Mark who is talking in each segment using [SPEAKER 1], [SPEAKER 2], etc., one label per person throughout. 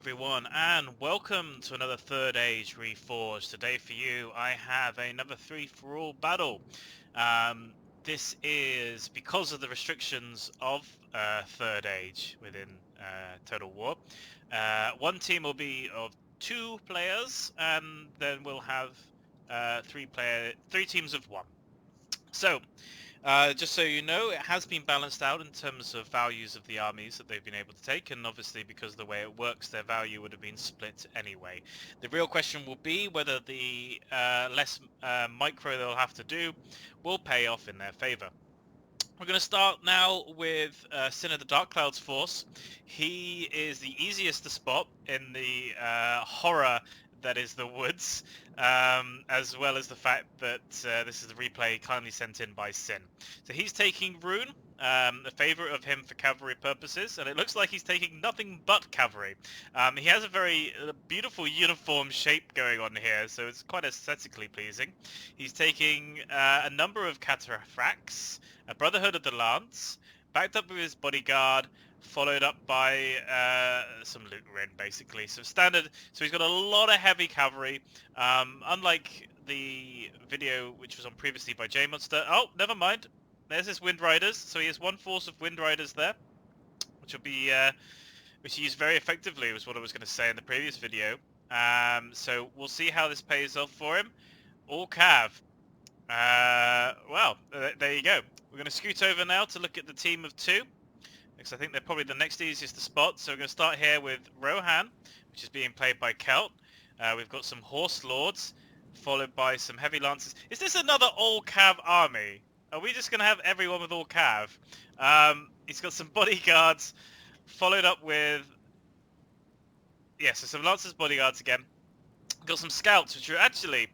[SPEAKER 1] Everyone, and welcome to another Third Age Reforged. Today for you I have another 3-for-all battle. Um, this is because of the restrictions of Third Age within Total War. One team will be of 2 players, and then we'll have three teams of 1. So, just so you know, it has been balanced out in terms of values of the armies that they've been able to take, and obviously because of the way it works, their value would have been split anyway. The real question will be whether the less micro they'll have to do will pay off in their favour. We're going to start now with Sin of the Dark Clouds force. He is the easiest to spot in the horror that is the woods, as well as the fact that this is the replay kindly sent in by Sin. So he's taking Rune, a favourite of him for cavalry purposes, and it looks like he's taking nothing but cavalry. He has a very beautiful uniform shape going on here, so it's quite aesthetically pleasing. He's taking a number of cataphracts, a Brotherhood of the Lance, backed up with his bodyguard, followed up by some Rune, basically. So standard. So he's got a lot of heavy cavalry. Unlike the video which was on previously by J Monster. Oh, never mind. There's his Wind Riders. So he has one force of Wind Riders there, which will be which he used very effectively. Was what I was going to say in the previous video. So we'll see how this pays off for him. All cav. Well, there you go. We're going to scoot over now to look at the team of 2, because I think they're probably the next easiest to spot. So we're going to start here with Rohan, which is being played by Kelt. We've got some Horse Lords, followed by some Heavy Lancers. Is this another all-cav army? Are we just going to have everyone with all-cav? He's got some bodyguards, followed up with... Yeah, so some Lancers bodyguards again. Got some Scouts, which are actually...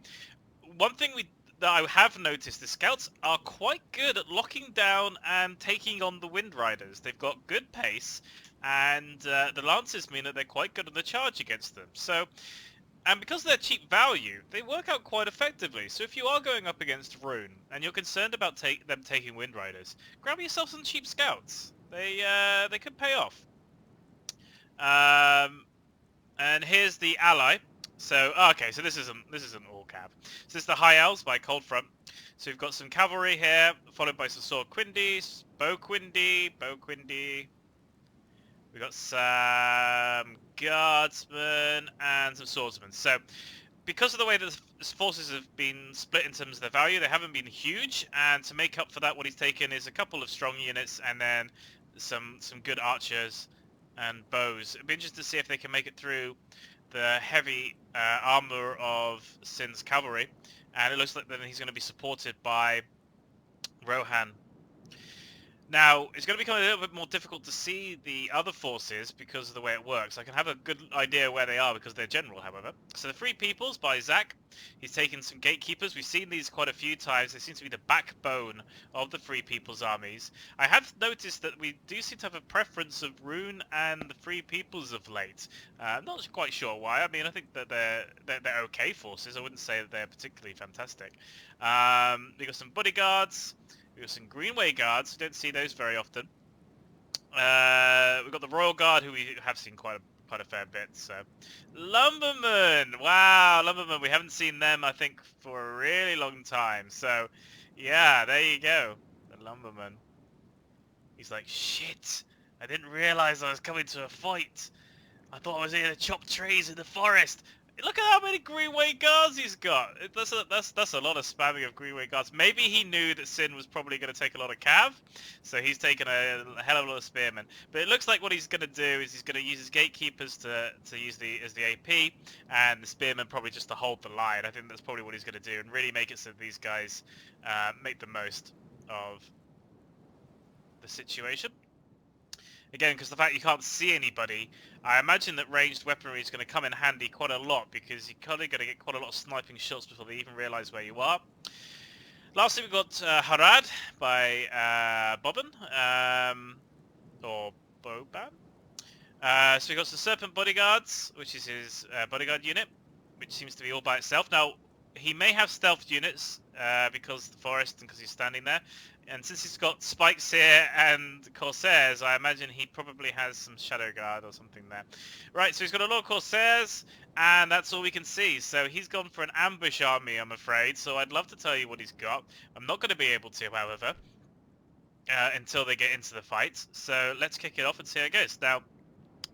[SPEAKER 1] One thing that I have noticed, the Scouts are quite good at locking down and taking on the Wind Riders. They've got good pace, and the Lancers mean that they're quite good on the charge against them. So, and because they're cheap value, they work out quite effectively. So if you are going up against Rune, and you're concerned about them taking Wind Riders, grab yourself some cheap Scouts. They could pay off. And here's the ally. So, okay, so this isn't all cav. So this is the High Elves by Cold Front. So we've got some cavalry here, followed by some sword Quindies, bow Quindie. We've got some guardsmen and some swordsmen. So, because of the way that the forces have been split in terms of their value, they haven't been huge. And to make up for that, what he's taken is a couple of strong units and then some good archers and bows. It'd be interesting to see if they can make it through the heavy armor of Sin's cavalry, and it looks like then he's going to be supported by Rohan. Now, it's going to become a little bit more difficult to see the other forces because of the way it works. I can have a good idea where they are because they're general, however. So the Free Peoples by Zach. He's taken some Gatekeepers. We've seen these quite a few times. They seem to be the backbone of the Free Peoples armies. I have noticed that we do seem to have a preference of Rune and the Free Peoples of late. I'm not quite sure why. I mean, I think that they're okay forces. I wouldn't say that they're particularly fantastic. We've got some bodyguards. We've got some Greenway Guards. We don't see those very often. We've got the Royal Guard, who we have seen quite a fair bit. So, Lumbermen. Wow, Lumbermen. We haven't seen them, I think, for a really long time. So, yeah, there you go. The Lumberman. He's like, shit. I didn't realize I was coming to a fight. I thought I was here to chop trees in the forest. Look at how many Greenway Guards he's got. That's a lot of spamming of Greenway Guards. Maybe he knew that Sin was probably going to take a lot of cav, so he's taken a hell of a lot of spearmen. But it looks like what he's going to do is he's going to use his gatekeepers to use as the AP, and the spearmen probably just to hold the line. I think that's probably what he's going to do, and really make it so these guys make the most of the situation. Again, because the fact you can't see anybody, I imagine that ranged weaponry is going to come in handy quite a lot, because you're kind of going to get quite a lot of sniping shots before they even realise where you are. Lastly, we've got Harad by Bobbin, or Boban. So we've got some Serpent Bodyguards, which is his bodyguard unit, which seems to be all by itself. Now, he may have stealth units because of the forest and because he's standing there. And since he's got spikes here and Corsairs, I imagine he probably has some Shadow Guard or something there. Right, so he's got a lot of Corsairs, and that's all we can see. So he's gone for an ambush army, I'm afraid. So I'd love to tell you what he's got. I'm not going to be able to, however, until they get into the fight. So let's kick it off and see how it goes. Now,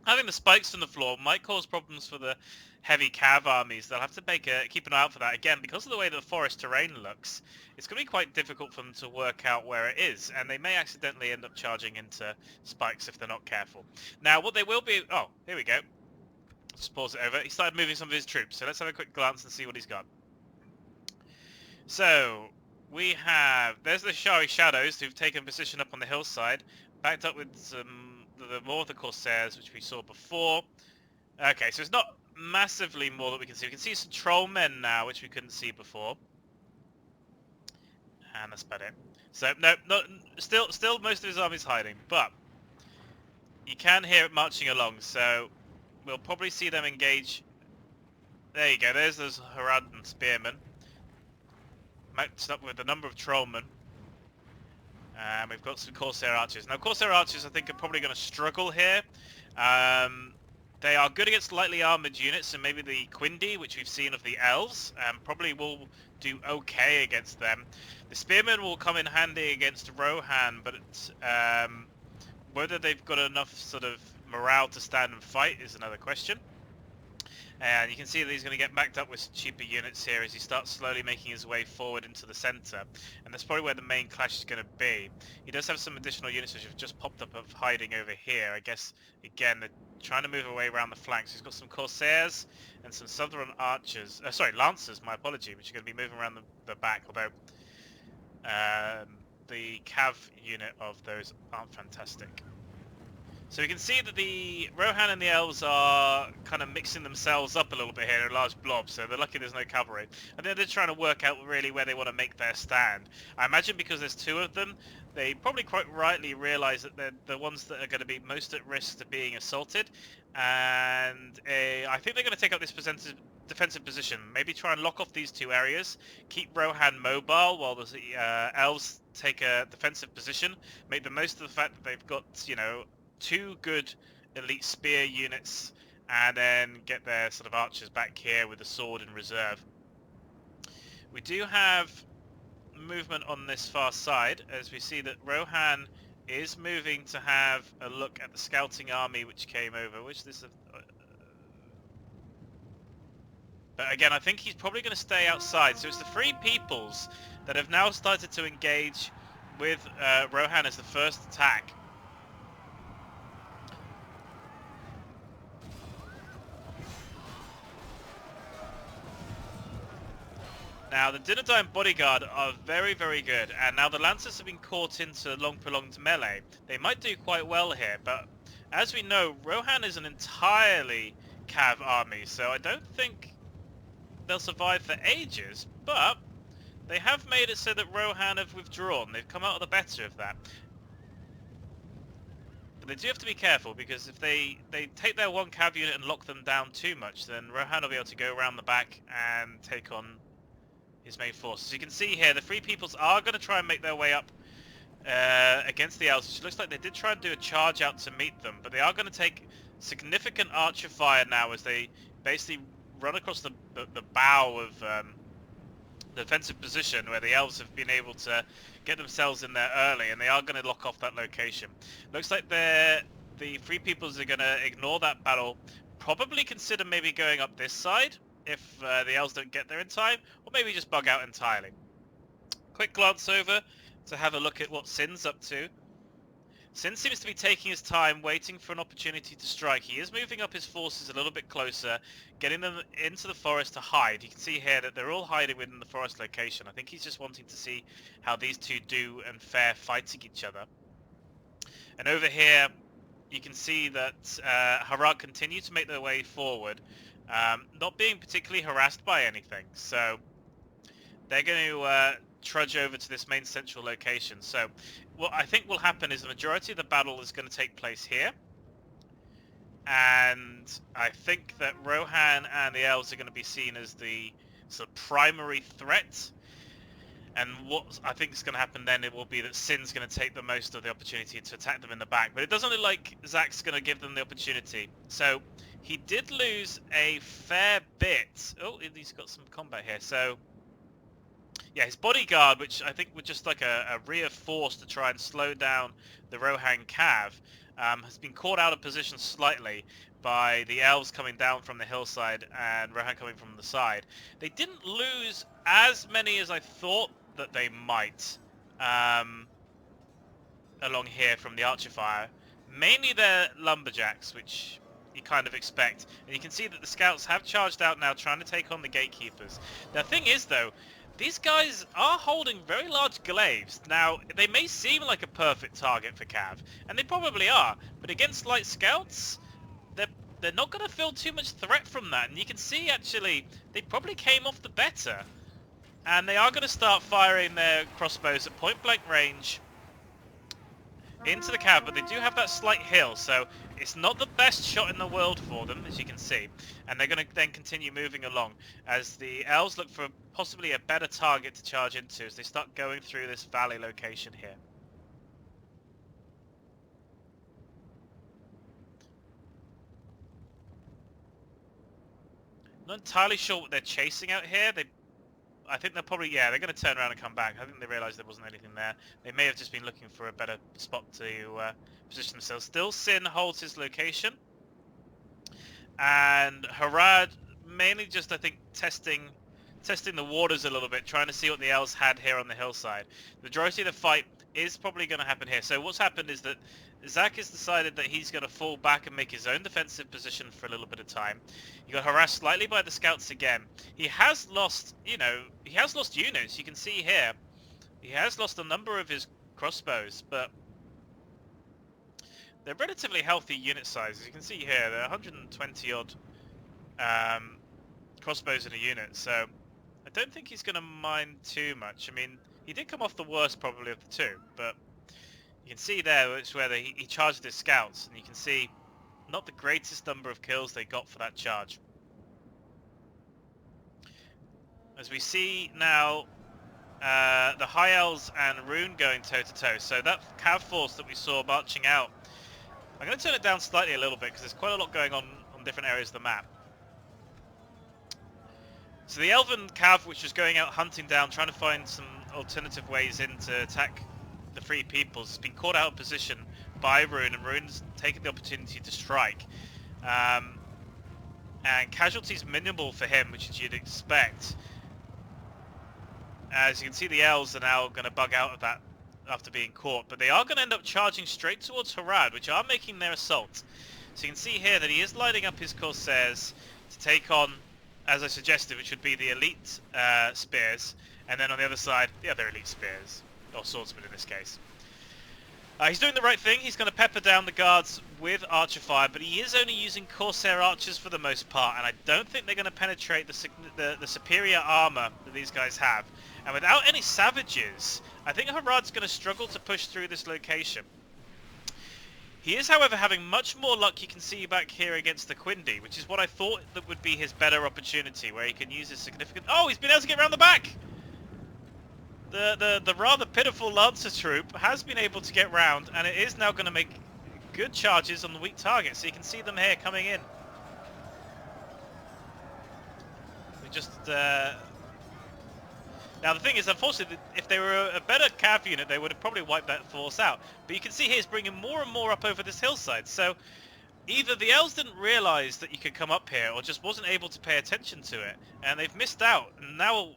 [SPEAKER 1] having the spikes on the floor might cause problems for the heavy cav armies. They'll have to keep an eye out for that. Again, because of the way that the forest terrain looks, it's going to be quite difficult for them to work out where it is, and they may accidentally end up charging into spikes if they're not careful. Now, what they will be... Oh, here we go. Let's pause it over. He started moving some of his troops, so let's have a quick glance and see what he's got. So, we have... There's the Shari Shadows, who've taken position up on the hillside, backed up with some... more of the Corsairs, which we saw before. Okay, so it's not massively more that we can see. We can see some Trollmen now, which we couldn't see before. And that's about it. So, no, still most of his army's hiding, but you can hear it marching along, so we'll probably see them engage. There you go, there's those Harad and Spearmen. Matched up with a number of Trollmen. And we've got some Corsair Archers. Now, Corsair Archers, I think, are probably going to struggle here. They are good against lightly armoured units, and maybe the Quindi, which we've seen of the Elves, probably will do okay against them. The Spearmen will come in handy against Rohan, but whether they've got enough sort of morale to stand and fight is another question. And you can see that he's going to get backed up with cheaper units here as he starts slowly making his way forward into the centre. And that's probably where the main clash is going to be. He does have some additional units which have just popped up of hiding over here. I guess, again, they're trying to move away around the flanks. He's got some Corsairs and some Southern Archers. Lancers, my apology, which are going to be moving around the back, although the Cav unit of those aren't fantastic. So we can see that the Rohan and the Elves are kind of mixing themselves up a little bit here in a large blob, so they're lucky there's no cavalry. And then they're trying to work out really where they want to make their stand. I imagine because there's two of them, they probably quite rightly realise that they're the ones that are going to be most at risk to being assaulted. And I think they're going to take up this defensive position. Maybe try and lock off these two areas, keep Rohan mobile while the Elves take a defensive position, make the most of the fact that they've got, you know, two good elite spear units, and then get their sort of archers back here with the sword in reserve. We do have movement on this far side, as we see that Rohan is moving to have a look at the scouting army which came over, which this... But again, I think he's probably going to stay outside. So it's the Free Peoples that have now started to engage with Rohan as the first attack. Now, the Dunedain bodyguard are very, very good, and now the Lancers have been caught into long prolonged melee. They might do quite well here, but as we know, Rohan is an entirely Cav army, so I don't think they'll survive for ages, but they have made it so that Rohan have withdrawn. They've come out of the better of that. But they do have to be careful, because if they take their one Cav unit and lock them down too much, then Rohan will be able to go around the back and take on his main force. As you can see here, the Free Peoples are going to try and make their way up against the Elves, which looks like they did try and do a charge out to meet them, but they are going to take significant archer fire now as they basically run across the bow of the defensive position where the Elves have been able to get themselves in there early, and they are going to lock off that location. Looks like the Free Peoples are going to ignore that battle, probably consider maybe going up this side if the Elves don't get there in time, or maybe just bug out entirely. Quick glance over to have a look at what Sin's up to. Sin seems to be taking his time, waiting for an opportunity to strike. He is moving up his forces a little bit closer, getting them into the forest to hide. You can see here that they're all hiding within the forest location. I think he's just wanting to see how these two do and fare fighting each other. And over here, you can see that Harad continue to make their way forward, not being particularly harassed by anything. So they're going to trudge over to this main central location. So what I think will happen is the majority of the battle is going to take place here. And I think that Rohan and the Elves are going to be seen as the sort of primary threat. And what I think is going to happen then, it will be that Sin's going to take the most of the opportunity to attack them in the back. But it doesn't look like Zach's going to give them the opportunity. So he did lose a fair bit. Oh, he's got some combat here. So yeah, his bodyguard, which I think was just like a rear force to try and slow down the Rohan Cav, has been caught out of position slightly by the elves coming down from the hillside and Rohan coming from the side. They didn't lose as many as I thought that they might along here from the archer fire. Mainly their lumberjacks, which you kind of expect. And you can see that the scouts have charged out now, trying to take on the gatekeepers. The thing is, though, these guys are holding very large glaives. Now, they may seem like a perfect target for Cav, and they probably are, but against light scouts, they're not going to feel too much threat from that. And you can see, actually, they probably came off the better. And they are going to start firing their crossbows at point-blank range into the Cav, but they do have that slight hill, so it's not the best shot in the world for them, as you can see. And they're going to then continue moving along as the elves look for possibly a better target to charge into as they start going through this valley location here. Not entirely sure what they're chasing out here. I think they're probably, yeah, they're going to turn around and come back. I think they realised there wasn't anything there. They may have just been looking for a better spot to position themselves. Still, Sin holds his location. And Harad mainly just, I think, testing the waters a little bit, trying to see what the elves had here on the hillside. The majority of the fight is probably going to happen here. So what's happened is that Zach has decided that he's going to fall back and make his own defensive position for a little bit of time. He got harassed slightly by the scouts again. He has lost, he has lost units. You can see here, he has lost a number of his crossbows, but they're relatively healthy unit sizes. You can see here, they're 120 odd crossbows in a unit, so I don't think he's going to mind too much. I mean, he did come off the worst probably of the two, but you can see there, it's where he charged his scouts, and you can see not the greatest number of kills they got for that charge. As we see now, the High Elves and Rune going toe-to-toe. So that Cav force that we saw marching out, I'm going to turn it down slightly a little bit, because there's quite a lot going on different areas of the map. So the Elven Cav, which was going out hunting down, trying to find some alternative ways in to attack the Free Peoples, has been caught out of position by Rune, and Rune's taken the opportunity to strike. And casualties minimal for him, which you'd expect. As you can see, the elves are now going to bug out of that after being caught, but they are going to end up charging straight towards Harad, which are making their assault. So you can see here that he is lining up his Corsairs to take on, as I suggested, which would be the elite spears, and then on the other side, the other elite spears, or swordsmen in this case. He's doing the right thing. He's going to pepper down the guards with archer fire, but he is only using Corsair archers for the most part, and I don't think they're going to penetrate the superior armor that these guys have. And without any savages, I think Harad's going to struggle to push through this location. He is, however, having much more luck, you can see back here, against the Quindi, which is what I thought that would be his better opportunity, where he can use his significant... Oh, he's been able to get around the back! The rather pitiful Lancer troop has been able to get round, and it is now going to make good charges on the weak target. So you can see them here coming in. We just... Now the thing is, unfortunately, if they were a better Cav unit, they would have probably wiped that force out. But you can see here he's bringing more and more up over this hillside. So either the elves didn't realise that you could come up here, or just wasn't able to pay attention to it, and they've missed out. And now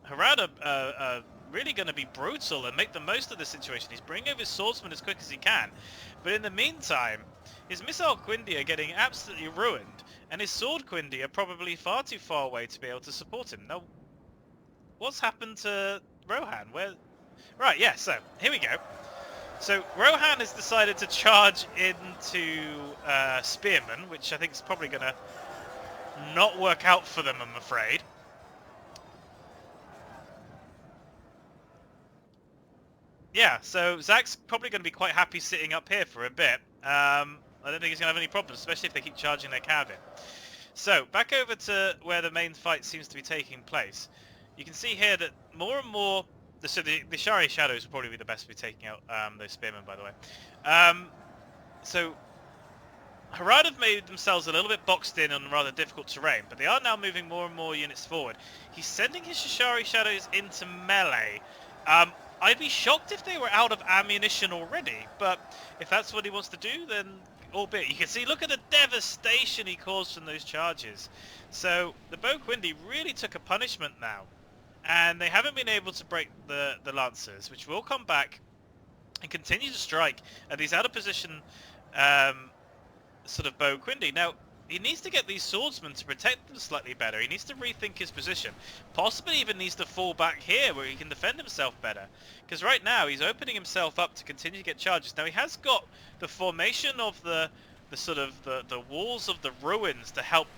[SPEAKER 1] Harad are really going to be brutal and make the most of the situation. He's bringing over his swordsman as quick as he can. But in the meantime, his missile Quindi are getting absolutely ruined, and his sword Quindi are probably far too far away to be able to support him. Now, what's happened to Rohan? Right, yeah, so here we go. So Rohan has decided to charge into Spearmen, which I think is probably going to not work out for them, I'm afraid. Yeah, so Zach's probably going to be quite happy sitting up here for a bit. I don't think he's going to have any problems, especially if they keep charging their cav in. So, back over to where the main fight seems to be taking place. you can see here that more and more... So the Shari Shadows will probably be the best for taking out those Spearmen, by the way. So Harad have made themselves a little bit boxed in on rather difficult terrain, but they are now moving more and more units forward. He's sending his Shari Shadows into melee. I'd be shocked if they were out of ammunition already, but if that's what he wants to do, then albeit. You can see, look at the devastation he caused from those charges. So the Boquindi really took a punishment now, and they haven't been able to break the Lancers, which will come back and continue to strike at these out of position sort of Boquindi. Now, he needs to get these swordsmen to protect them slightly better. He needs to rethink his position. Possibly even needs to fall back here where he can defend himself better. Because right now he's opening himself up to continue to get charges. Now he has got the formation of the walls of the ruins to help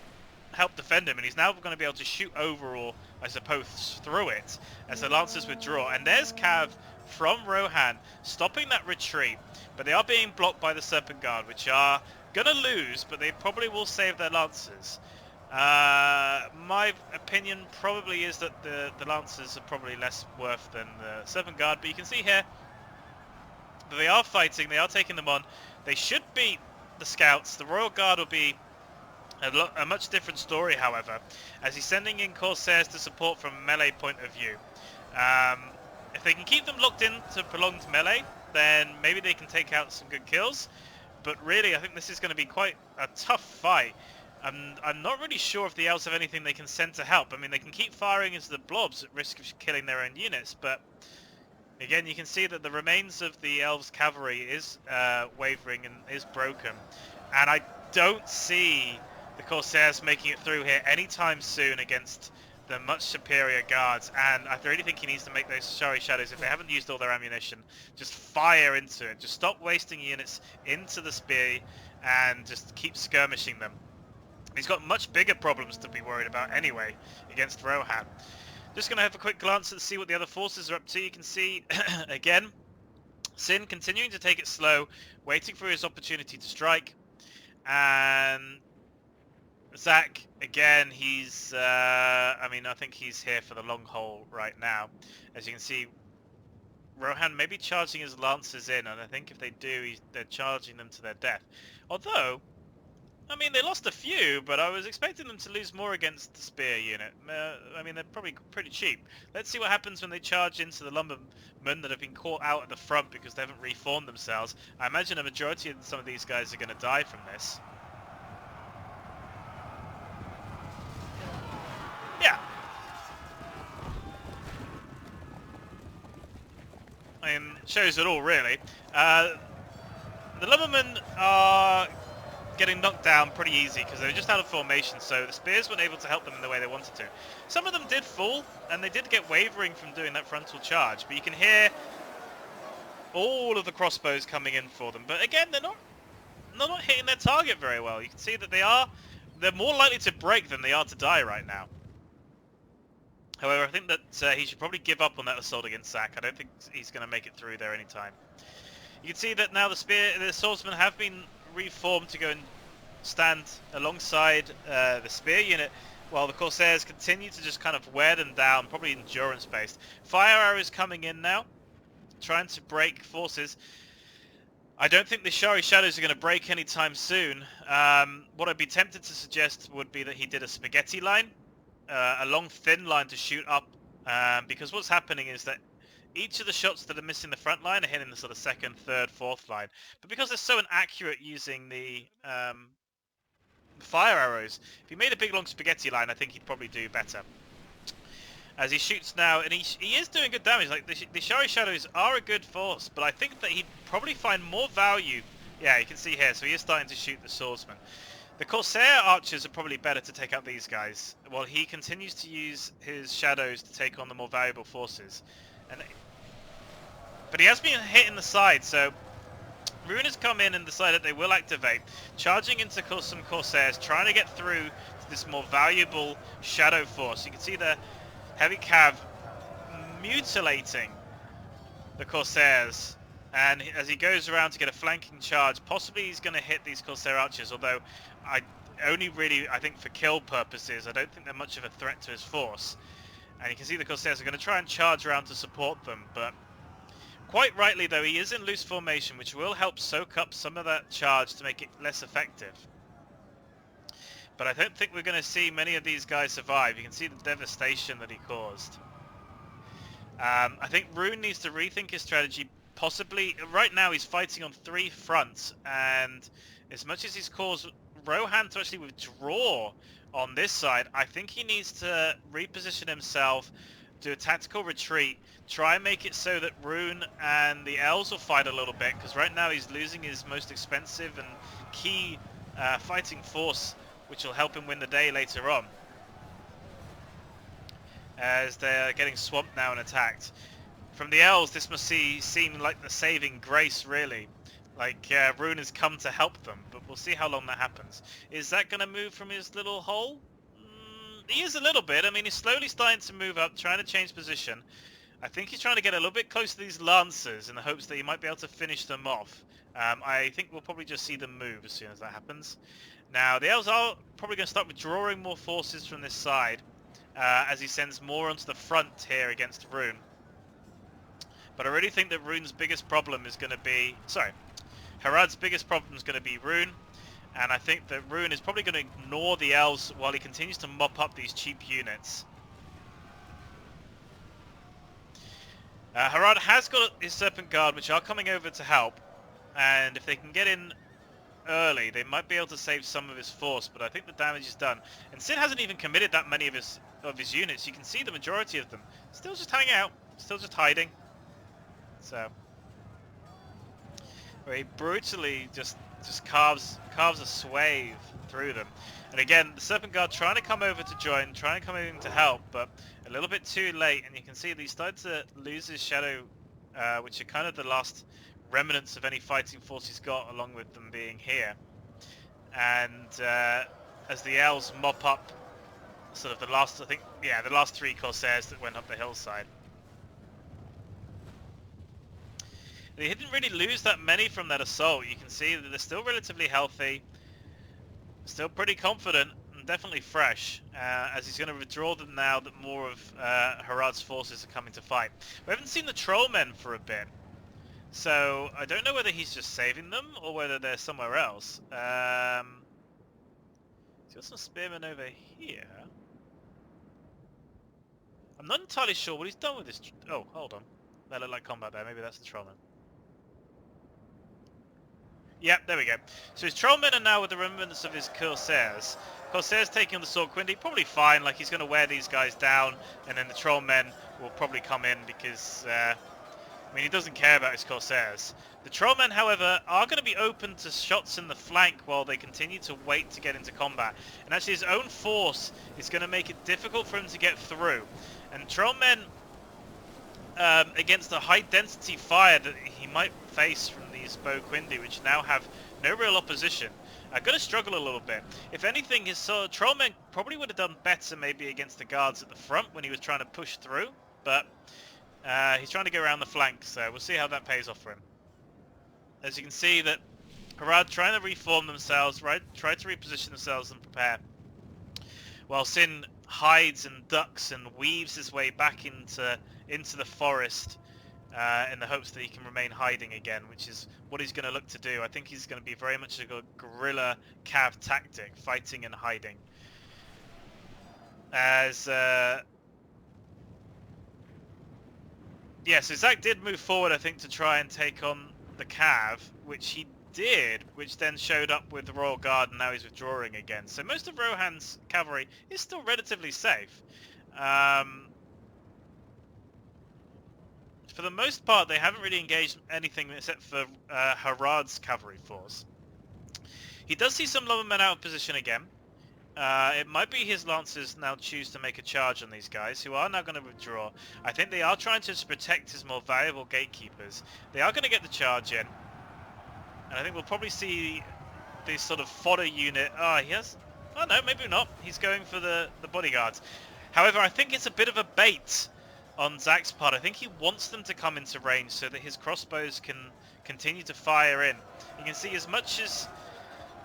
[SPEAKER 1] defend him, and he's now going to be able to shoot over, or I suppose through it, as the Lancers withdraw. And there's Cav from Rohan stopping that retreat, but they are being blocked by the Serpent Guard, which are going to lose, but they probably will save their Lancers. My opinion probably is that the Lancers are probably less worth than the Serpent Guard, but you can see here that they are fighting, they are taking them on. They should beat the Scouts. The Royal Guard will be a much different story, however, as he's sending in Corsairs to support from a melee point of view. If they can keep them locked into prolonged melee, then maybe they can take out some good kills. But really, I think this is going to be quite a tough fight. I'm not really sure if the elves have anything they can send to help. I mean, they can keep firing into the blobs at risk of killing their own units, but again, you can see that the remains of the elves' cavalry is wavering and is broken. And I don't see the Corsairs making it through here anytime soon against the much superior guards, and I really think he needs to make those Shari Shadows, if they haven't used all their ammunition, just fire into it. Just stop wasting units into the spear and just keep skirmishing them. He's got much bigger problems to be worried about anyway against Rohan. Just going to have a quick glance and see what the other forces are up to. You can see, again, Sin continuing to take it slow, waiting for his opportunity to strike, and Zach, again, he's, I mean, I think he's here for the long haul right now. As you can see, Rohan may be charging his Lancers in, and I think if they do, they're charging them to their death. Although, I mean, they lost a few, but I was expecting them to lose more against the Spear unit. I mean, they're probably pretty cheap. Let's see what happens when they charge into the Lumbermen that have been caught out at the front because they haven't reformed themselves. I imagine a majority of some of these guys are going to die from this. Yeah. I mean, shows it all, really. The Lumbermen are getting knocked down pretty easy because they were just out of formation, so the Spears weren't able to help them in the way they wanted to. Some of them did fall, and they did get wavering from doing that frontal charge, but you can hear all of the crossbows coming in for them. But again, they're not hitting their target very well. You can see that they're more likely to break than they are to die right now. However, I think that he should probably give up on that assault against Zach. I don't think he's going to make it through there anytime. You can see that now the swordsmen have been reformed to go and stand alongside the spear unit, while the Corsairs continue to just kind of wear them down, probably endurance based. Fire arrows coming in now, trying to break forces. I don't think the Shari Shadows are going to break anytime soon. What I'd be tempted to suggest would be that he did a spaghetti line, a long thin line to shoot up, because what's happening is that each of the shots that are missing the front line are hitting the sort of second, third, fourth line. But because they're so inaccurate using the fire arrows, if he made a big long spaghetti line, I think he'd probably do better. As he shoots now, and he is doing good damage. Like the Shari Shadows are a good force, but I think that he'd probably find more value. Yeah, you can see here, so he is starting to shoot the swordsman. The Corsair archers are probably better to take out these guys, while he continues to use his shadows to take on the more valuable forces. But he has been hit in the side, so Rune has come in and decided they will activate, charging into some Corsairs, trying to get through to this more valuable shadow force. You can see the heavy cav mutilating the Corsairs, and as he goes around to get a flanking charge, possibly he's going to hit these Corsair archers, although I think for kill purposes, I don't think they're much of a threat to his force. And you can see the Corsairs are going to try and charge around to support them, but quite rightly though, he is in loose formation, which will help soak up some of that charge to make it less effective. But I don't think we're going to see many of these guys survive. You can see the devastation that he caused. I think Rune needs to rethink his strategy. Possibly, right now he's fighting on 3 fronts, and as much as he's caused Rohan to actually withdraw on this side, I think he needs to reposition himself, do a tactical retreat, try and make it so that Rune and the Elves will fight a little bit, because right now he's losing his most expensive and key fighting force, which will help him win the day later on, as they're getting swamped now and attacked. From the Elves, this must seem like the saving grace, really. Like, Rune has come to help them, but we'll see how long that happens. Is that going to move from his little hole? He is a little bit. I mean, he's slowly starting to move up, trying to change position. I think he's trying to get a little bit close to these Lancers in the hopes that he might be able to finish them off. I think we'll probably just see them move as soon as that happens. Now, the Elves are probably going to start withdrawing more forces from this side, as he sends more onto the front here against Rune. But I really think that Rune's biggest problem is going to be... Sorry. Harad's biggest problem is going to be Rune. And I think that Rune is probably going to ignore the Elves while he continues to mop up these cheap units. Harad has got his Serpent Guard, which are coming over to help. And if they can get in early, they might be able to save some of his force. But I think the damage is done. And Sin hasn't even committed that many of his units. You can see the majority of them still just hanging out, still just hiding. So, where he brutally just carves a swathe through them. And again, the Serpent Guard trying to come over to join, trying to come in to help, but a little bit too late. And you can see that he started to lose his shadow, which are kind of the last remnants of any fighting force he's got, along with them being here. And as the Elves mop up sort of the last, I think, yeah, the last 3 Corsairs that went up the hillside. They didn't really lose that many from that assault. You can see that they're still relatively healthy, still pretty confident, and definitely fresh, as he's going to withdraw them now that more of Harad's forces are coming to fight. We haven't seen the Trollmen for a bit, so I don't know whether he's just saving them or whether they're somewhere else. He's got some spearmen over here. I'm not entirely sure what he's done with this. Oh, hold on. That looked like combat there. Maybe that's the Trollmen. Yep, there we go. So his Trollmen are now with the remnants of his Corsairs. Corsairs taking on the Sword Quindy, probably fine, like he's going to wear these guys down, and then the Trollmen will probably come in because, I mean, he doesn't care about his Corsairs. The Trollmen, however, are going to be open to shots in the flank while they continue to wait to get into combat. And actually his own force is going to make it difficult for him to get through. And Trollmen, against the high density fire that he might face from these Bow Quindy, which now have no real opposition, are going to struggle a little bit. If anything, his Trollmen probably would have done better maybe against the guards at the front when he was trying to push through, but he's trying to go around the flank, so we'll see how that pays off for him. As you can see that Harad trying to reform themselves, right? Try to reposition themselves and prepare, while Sin hides and ducks and weaves his way back into the forest in the hopes that he can remain hiding again, which is what he's going to look to do. I think he's going to be very much a guerrilla cav tactic, fighting and hiding. As yeah, so Zach did move forward, I think, to try and take on the cav, which he did, which then showed up with the Royal Guard, and now he's withdrawing again. So most of Rohan's cavalry is still relatively safe. For the most part, they haven't really engaged anything except for Harad's cavalry force. He does see some Lumbermen out of position again. It might be his Lancers now choose to make a charge on these guys, who are now going to withdraw. I think they are trying to protect his more valuable gatekeepers. They are going to get the charge in. And I think we'll probably see this sort of fodder unit. Oh, he has... Oh, no, maybe not. He's going for the bodyguards. However, I think it's a bit of a bait on Zach's part. I think he wants them to come into range so that his crossbows can continue to fire in. You can see as much as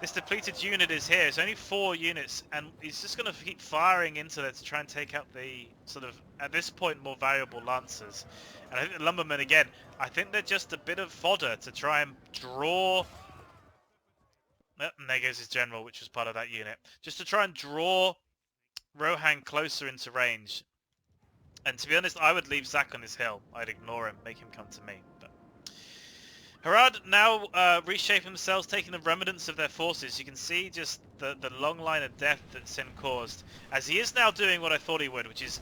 [SPEAKER 1] This depleted unit is here. It's only 4 units, and he's just going to keep firing into there to try and take out the sort of, at this point, more valuable lancers. And I think the lumbermen, again, I think they're just a bit of fodder to try and draw... Oh, and there goes his general, which was part of that unit. Just to try and draw Rohan closer into range. And to be honest, I would leave Zach on his hill. I'd ignore him, make him come to me. But Harad now reshape themselves, taking the remnants of their forces. You can see just the long line of death that Sin caused, as he is now doing what I thought he would, which is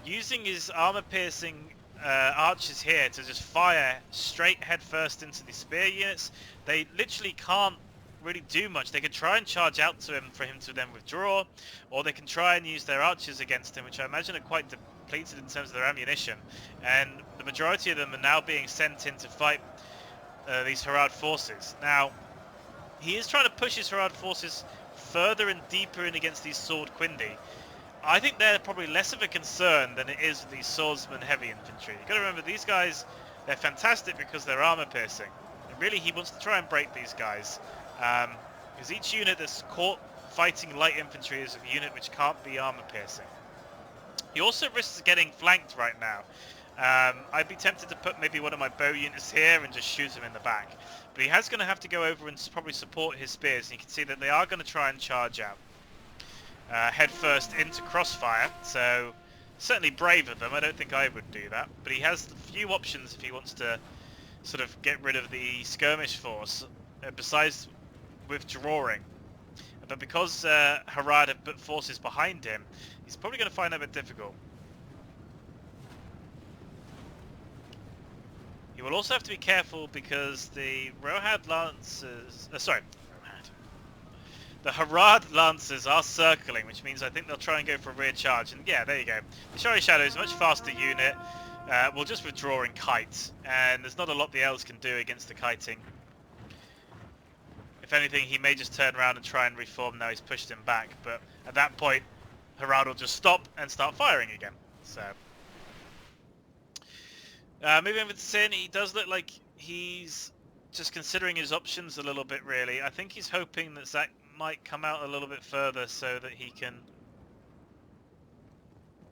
[SPEAKER 1] using his armor-piercing archers here to just fire straight head first into the spear units. They literally can't really do much. They can try and charge out to him for him to then withdraw, or they can try and use their archers against him, which I imagine are quite depleted in terms of their ammunition. And the majority of them are now being sent in to fight these Harad forces. Now, he is trying to push his Harad forces further and deeper in against these Sword Quindi. I think they're probably less of a concern than it is with these swordsman heavy infantry. You've got to remember, these guys, they're fantastic because they're armor piercing. And really, he wants to try and break these guys. Because each unit that's caught fighting light infantry is a unit which can't be armor piercing. He also risks getting flanked right now. I'd be tempted to put maybe one of my bow units here and just shoot him in the back. But he has going to have to go over and probably support his spears. And you can see that they are going to try and charge out. Head first into crossfire. So certainly brave of them. I don't think I would do that. But he has a few options if he wants to sort of get rid of the skirmish force. Besides withdrawing. But because Harad have put forces behind him, he's probably going to find that a bit difficult. You will also have to be careful because the Rohan Lancers... The Harad Lancers are circling, which means I think they'll try and go for a rear charge. And yeah, there you go. The Shari Shadow is a much faster unit. We'll just withdraw and kite. And there's not a lot the elves can do against the kiting. If anything, he may just turn around and try and reform now he's pushed him back. But at that point, Harad will just stop and start firing again. So... moving over to Sin, he does look like he's just considering his options a little bit, really. I think he's hoping that Zach might come out a little bit further so that he can...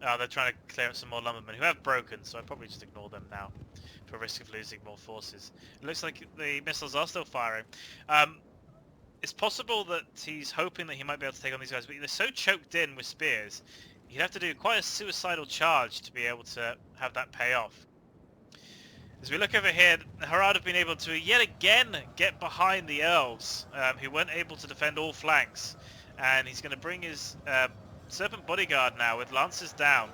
[SPEAKER 1] Oh, they're trying to clear up some more lumbermen who have broken, so I'd probably just ignore them now for risk of losing more forces. It looks like the missiles are still firing. It's possible that he's hoping that he might be able to take on these guys, but they're so choked in with spears, he'd have to do quite a suicidal charge to be able to have that pay off. As we look over here, Harad have been able to yet again get behind the elves, who weren't able to defend all flanks. And he's going to bring his Serpent Bodyguard now with lancers down.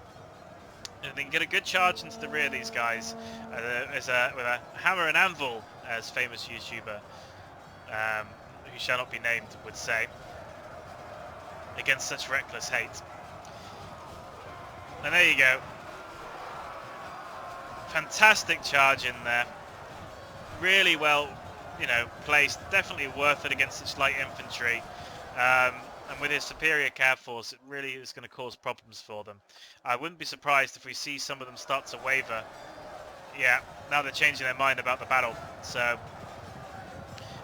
[SPEAKER 1] And they can get a good charge into the rear of these guys with a hammer and anvil, as famous YouTuber, who shall not be named, would say, against such reckless hate. And there you go. Fantastic charge in there. Really well, placed. Definitely worth it against such light infantry. And with his superior cav force, it really is going to cause problems for them. I wouldn't be surprised if we see some of them start to waver. Yeah, now they're changing their mind about the battle. So,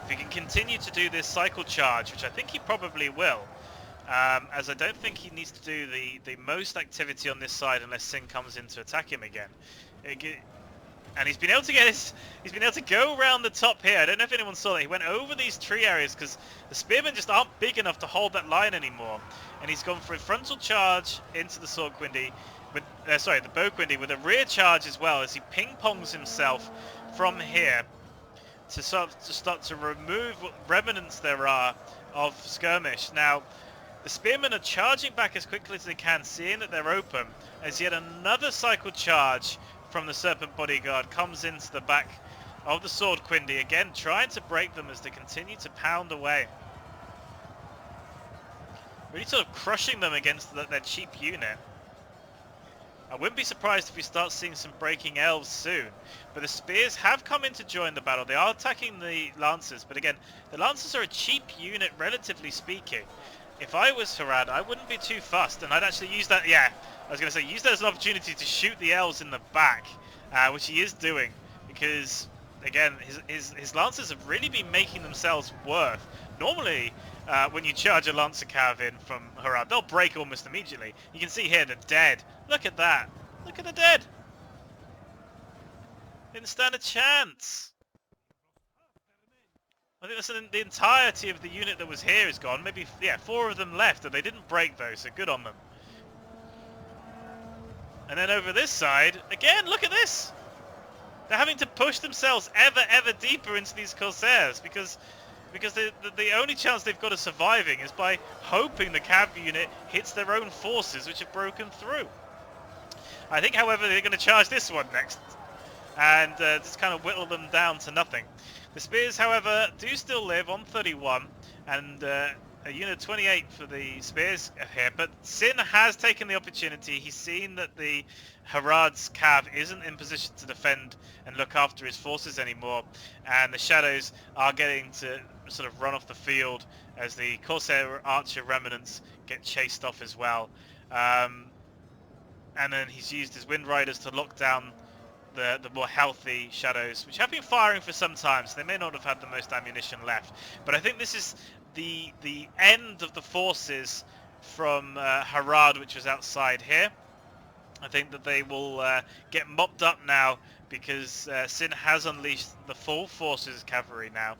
[SPEAKER 1] if he can continue to do this cycle charge, which I think he probably will, as I don't think he needs to do the most activity on this side unless Sin comes in to attack him again. And he's been able to go around the top here. I don't know if anyone saw that. He went over these tree areas because the spearmen just aren't big enough to hold that line anymore. And he's gone for a frontal charge into the Sword Quindi, with the Bow Quindi, with a rear charge as well as he ping-pongs himself from here to start to remove what remnants there are of skirmish. Now, the spearmen are charging back as quickly as they can, seeing that they're open, as yet another cycle charge from the Serpent Bodyguard comes into the back of the Sword Quindi, again trying to break them as they continue to pound away. Really sort of crushing them against their cheap unit. I wouldn't be surprised if we start seeing some breaking elves soon, but the spears have come in to join the battle. They are attacking the lancers, but again, the lancers are a cheap unit relatively speaking. If I was Harad, I wouldn't be too fussed, and I'd actually use that, use that as an opportunity to shoot the elves in the back, which he is doing, because, again, his lancers have really been making themselves worth. Normally, when you charge a Lancer Cav in from Harad. They'll break almost immediately. You can see here the dead. Look at that. Look at the dead. Didn't stand a chance. I think that's the entirety of the unit that was here is gone. Maybe, yeah, 4 of them left, and they didn't break though, so good on them. And then over this side, again, look at this. They're having to push themselves ever deeper into these Corsairs because the only chance they've got of surviving is by hoping the Cav unit hits their own forces, which have broken through. I think, however, they're going to charge this one next and just kind of whittle them down to nothing. The Spears, however, do still live on 31 and a unit 28 for the Spears here, but Sin has taken the opportunity. He's seen that the Harad's Cav isn't in position to defend and look after his forces anymore, and the Shadows are getting to sort of run off the field as the Corsair Archer remnants get chased off as well. And then he's used his Wind Riders to lock down the more healthy Shadows, which have been firing for some time, so they may not have had the most ammunition left. But I think this is the end of the forces from Harad, which was outside here. I think that they will get mopped up now because Sin has unleashed the full forces cavalry now.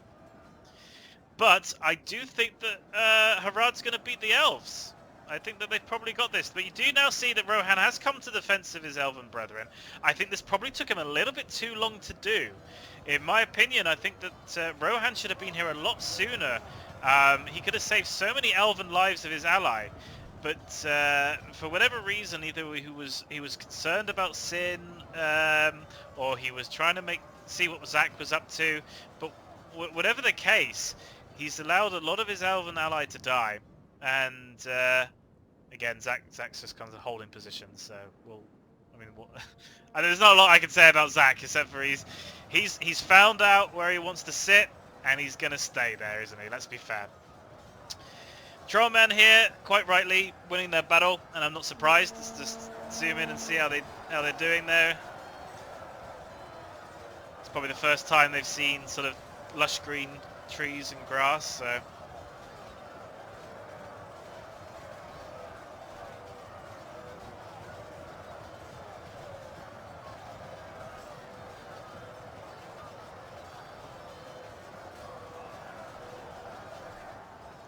[SPEAKER 1] But I do think that Harad's going to beat the Elves. I think that they've probably got this. But you do now see that Rohan has come to the defense of his Elven brethren. I think this probably took him a little bit too long to do. In my opinion, I think that Rohan should have been here a lot sooner. He could have saved so many Elven lives of his ally. But for whatever reason, either he was concerned about Sin, or he was trying to see what Zach was up to. But whatever the case, he's allowed a lot of his Elven ally to die. And again, Zach's just kind of holding position. So there's not a lot I can say about Zach except for he's found out where he wants to sit, and he's gonna stay there, isn't he? Let's be fair. Trollman here, quite rightly, winning their battle, and I'm not surprised. Let's just zoom in and see how they're doing there. It's probably the first time they've seen sort of lush green trees and grass, so.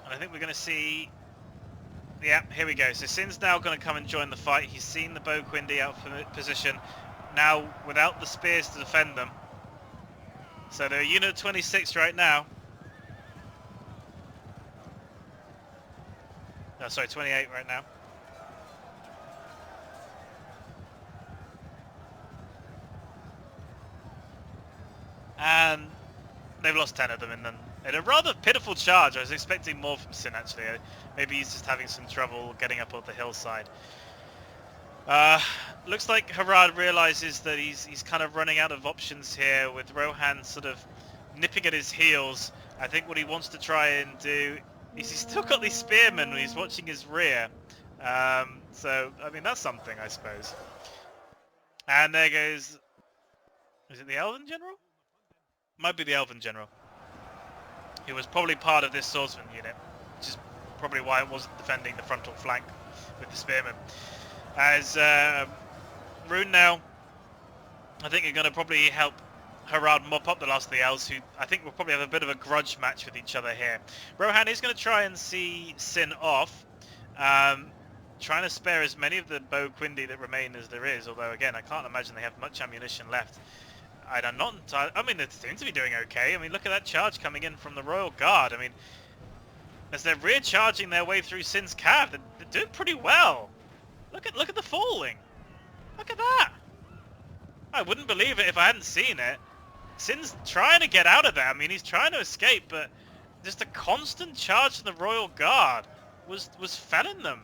[SPEAKER 1] I think we're going to see, yeah, here we go. So Sin's now going to come and join the fight. He's seen the Boquindi out for position, now without the spears to defend them. So they're a unit of 26 right now. Oh, sorry, 28 right now. And they've lost 10 of them in a rather pitiful charge. I was expecting more from Sin, actually. Maybe he's just having some trouble getting up the hillside. Looks like Harad realizes that he's kind of running out of options here, with Rohan sort of nipping at his heels. I think what he wants to try and do is he's still got these spearmen when he's watching his rear. So, I mean, that's something, I suppose. And there goes... Is it the Elven General? Might be the Elven General. He was probably part of this swordsman unit, which is probably why it wasn't defending the frontal flank with the spearmen. As Rune now, I think, are going to probably help Harad mop up the last of the elves, who I think will probably have a bit of a grudge match with each other here. Rohan is going to try and see Sin off, trying to spare as many of the Boquindi that remain as there is, although again, I can't imagine they have much ammunition left. I'm not entirely, I mean, they seem to be doing okay. I mean, look at that charge coming in from the Royal Guard. I mean, as they're rear charging their way through Sin's Cav, they're doing pretty well. Look at the falling. Look at that. I wouldn't believe it if I hadn't seen it. Sin's trying to get out of there. I mean, he's trying to escape, but just a constant charge from the Royal Guard was felling them.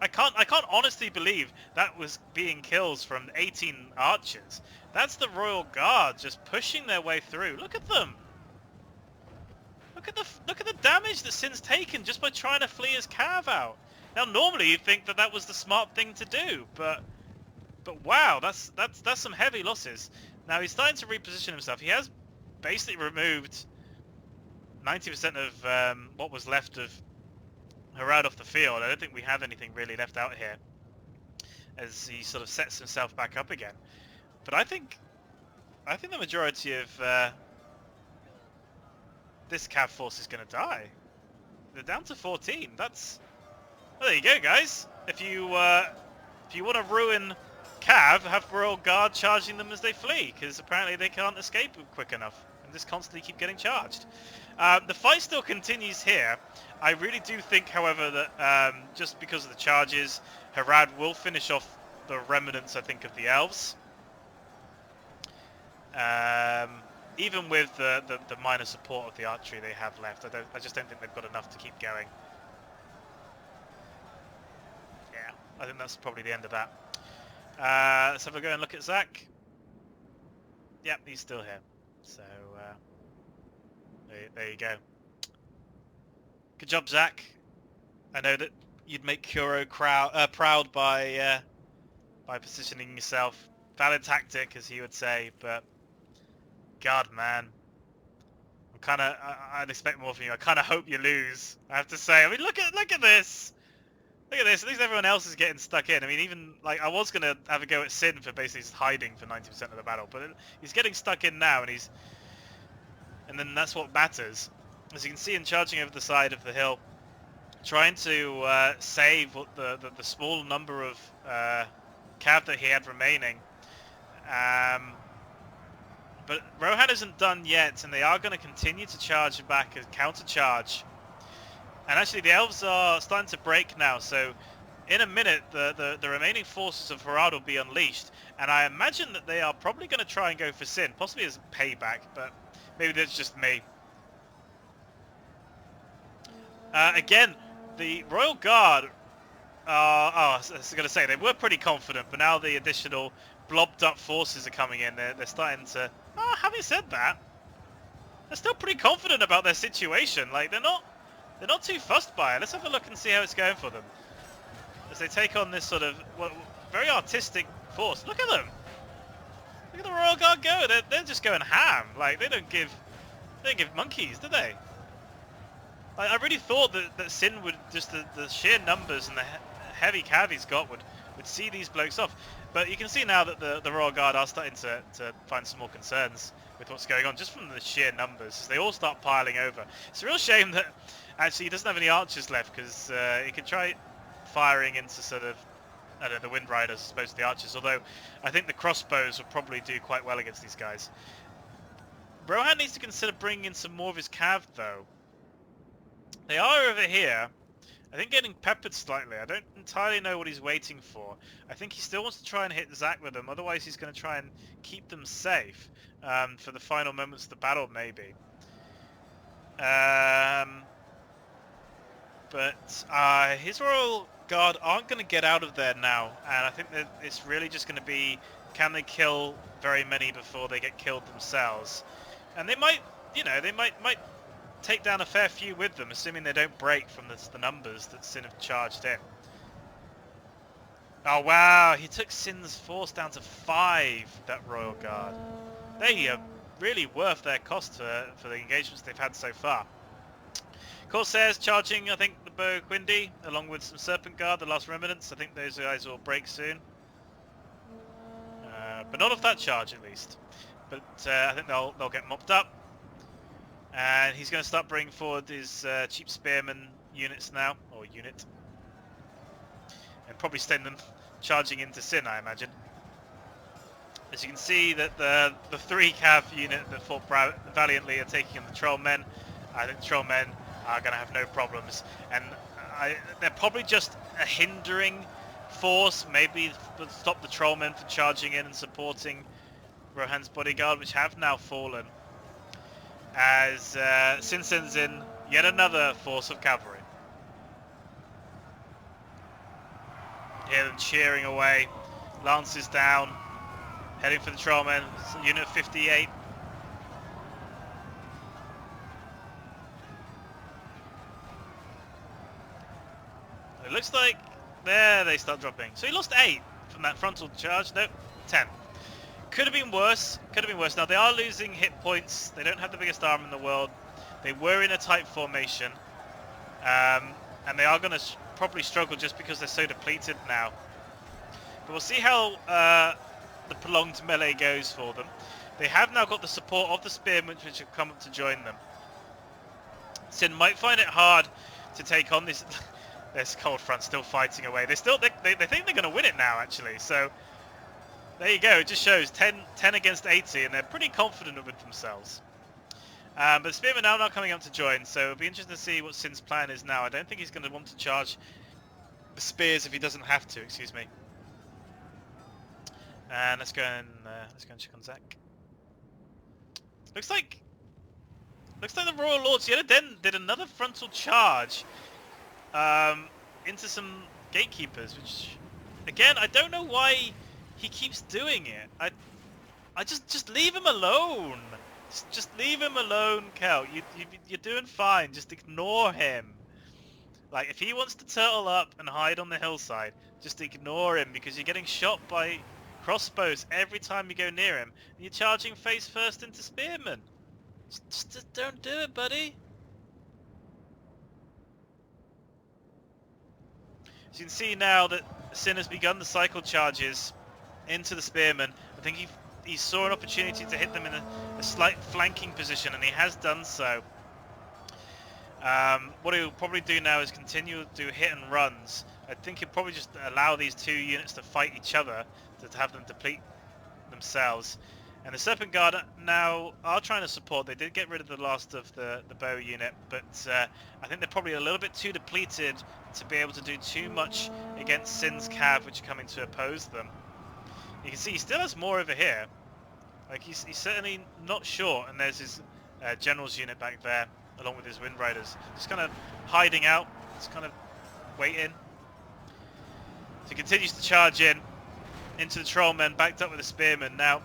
[SPEAKER 1] I can't honestly believe that was being kills from 18 archers. That's the Royal Guard just pushing their way through. Look at them. Look at the damage that Sin's taken just by trying to flee his cav out. Now, normally you'd think that was the smart thing to do, but wow, that's some heavy losses. Now he's starting to reposition himself. He has basically removed 90% of what was left of Harad off the field. I don't think we have anything really left out here as he sort of sets himself back up again. But I think the majority of this Cav force is going to die. They're down to 14. That's... Well, there you go, guys. If you want to ruin Cav, have Royal Guard charging them as they flee, because apparently they can't escape quick enough and just constantly keep getting charged. The fight still continues here. I really do think, however, that just because of the charges, Harad will finish off the remnants, I think, of the elves. Even with the minor support of the archery they have left, I just don't think they've got enough to keep going. Yeah, I think that's probably the end of that. Let's have a go and look at Zach. Yep, he's still here. So there you go. Good job, Zach. I know that you'd make Kuro proud by positioning yourself. Valid tactic, as he would say, but God, man, I'd expect more from you. I kind of hope you lose, I have to say. I mean, look at this. Look at this. At least everyone else is getting stuck in. I mean, even like I was gonna have a go at Sin for basically just hiding for 90% of the battle, but he's getting stuck in now, and then that's what matters. As you can see him charging over the side of the hill, trying to save what the small number of cav that he had remaining. But Rohan isn't done yet, and they are going to continue to charge back as counter-charge. And actually, the elves are starting to break now, so in a minute, the remaining forces of Harad will be unleashed. And I imagine that they are probably going to try and go for Sin, possibly as payback, but maybe that's just me. Again, the Royal Guard I was going to say, they were pretty confident, but now the additional blobbed up forces are coming in. They're starting to... having said that, they're still pretty confident about their situation. Like, they're not too fussed by it. Let's have a look and see how it's going for them. As they take on this sort of, well, very artistic force. Look at them! Look at the Royal Guard go! They're just going ham. Like, they don't give monkeys, do they? Like, I really thought that Sin would, just the sheer numbers and the heavy cav he's got would see these blokes off. But you can see now that the Royal Guard are starting to find some more concerns with what's going on, just from the sheer numbers, as they all start piling over. It's a real shame that actually he doesn't have any archers left, because he could try firing into sort of, I don't know, the Wind Riders as opposed to the archers, although I think the crossbows would probably do quite well against these guys. Rohan needs to consider bringing in some more of his cav, though. They are over here. I think getting peppered slightly. I don't entirely know what he's waiting for. I think he still wants to try and hit Zach with them. Otherwise, he's going to try and keep them safe for the final moments of the battle, maybe. But his Royal Guard aren't going to get out of there now. And I think that it's really just going to be, can they kill very many before they get killed themselves? And they might, you know, they might take down a fair few with them, assuming they don't break from the numbers that Sin have charged in. Oh wow, he took Sin's force down to 5, that Royal Guard. They are really worth their cost for the engagements they've had so far. Corsairs charging, I think, the Boquindi, along with some Serpent Guard, the last remnants. I think those guys will break soon. But not of that charge, at least. But I think they'll get mopped up. And he's going to start bringing forward his cheap spearman units now, or unit, and probably send them charging into Sin, I imagine. As you can see, that the 3 cav unit that fought valiantly are taking on the Trollmen. I think the Trollmen are going to have no problems, and they're probably just a hindering force, maybe to stop the Trollmen from charging in and supporting Rohan's bodyguard, which have now fallen. As Sin sends in yet another force of cavalry. Hear them cheering away. Lances down. Heading for the Trollmen. Unit of 58. It looks like there they start dropping. So he lost 8 from that frontal charge. Nope, 10. Could have been worse. Could have been worse. Now, they are losing hit points. They don't have the biggest arm in the world. They were in a tight formation. And and they are going to probably struggle just because they're so depleted now. But we'll see how the prolonged melee goes for them. They have now got the support of the spearmen, which have come up to join them. Sin might find it hard to take on this. This cold front still fighting away. They think they're going to win it now, actually. So there you go. It just shows 10 against 80, and they're pretty confident with themselves. But the spearmen are now coming up to join, so it'll be interesting to see what Sin's plan is now. I don't think he's going to want to charge the spears if he doesn't have to. Excuse me. And let's go and check on Zach. Looks like the Royal Lords yet again did another frontal charge into some gatekeepers, which again I don't know why he keeps doing it. I just leave him alone. Just leave him alone, Kel. You're doing fine. Just ignore him. Like, if he wants to turtle up and hide on the hillside, just ignore him, because you're getting shot by crossbows every time you go near him, and you're charging face first into spearmen. Just don't do it, buddy. As you can see now that Sin has begun the cycle charges into the spearmen. I think he saw an opportunity to hit them in a slight flanking position, and he has done so. What he'll probably do now is continue to do hit and runs. I think he'll probably just allow these two units to fight each other, to have them deplete themselves. And the Serpent Guard now are trying to support. They did get rid of the last of the bow unit, but I think they're probably a little bit too depleted to be able to do too much against Sin's Cav, which are coming to oppose them. You can see he still has more over here. Like, he's certainly not short, and there's his General's unit back there, along with his Wind Riders. Just kind of hiding out, just kind of waiting. So he continues to charge into the Trollmen, backed up with the Spearmen. Now,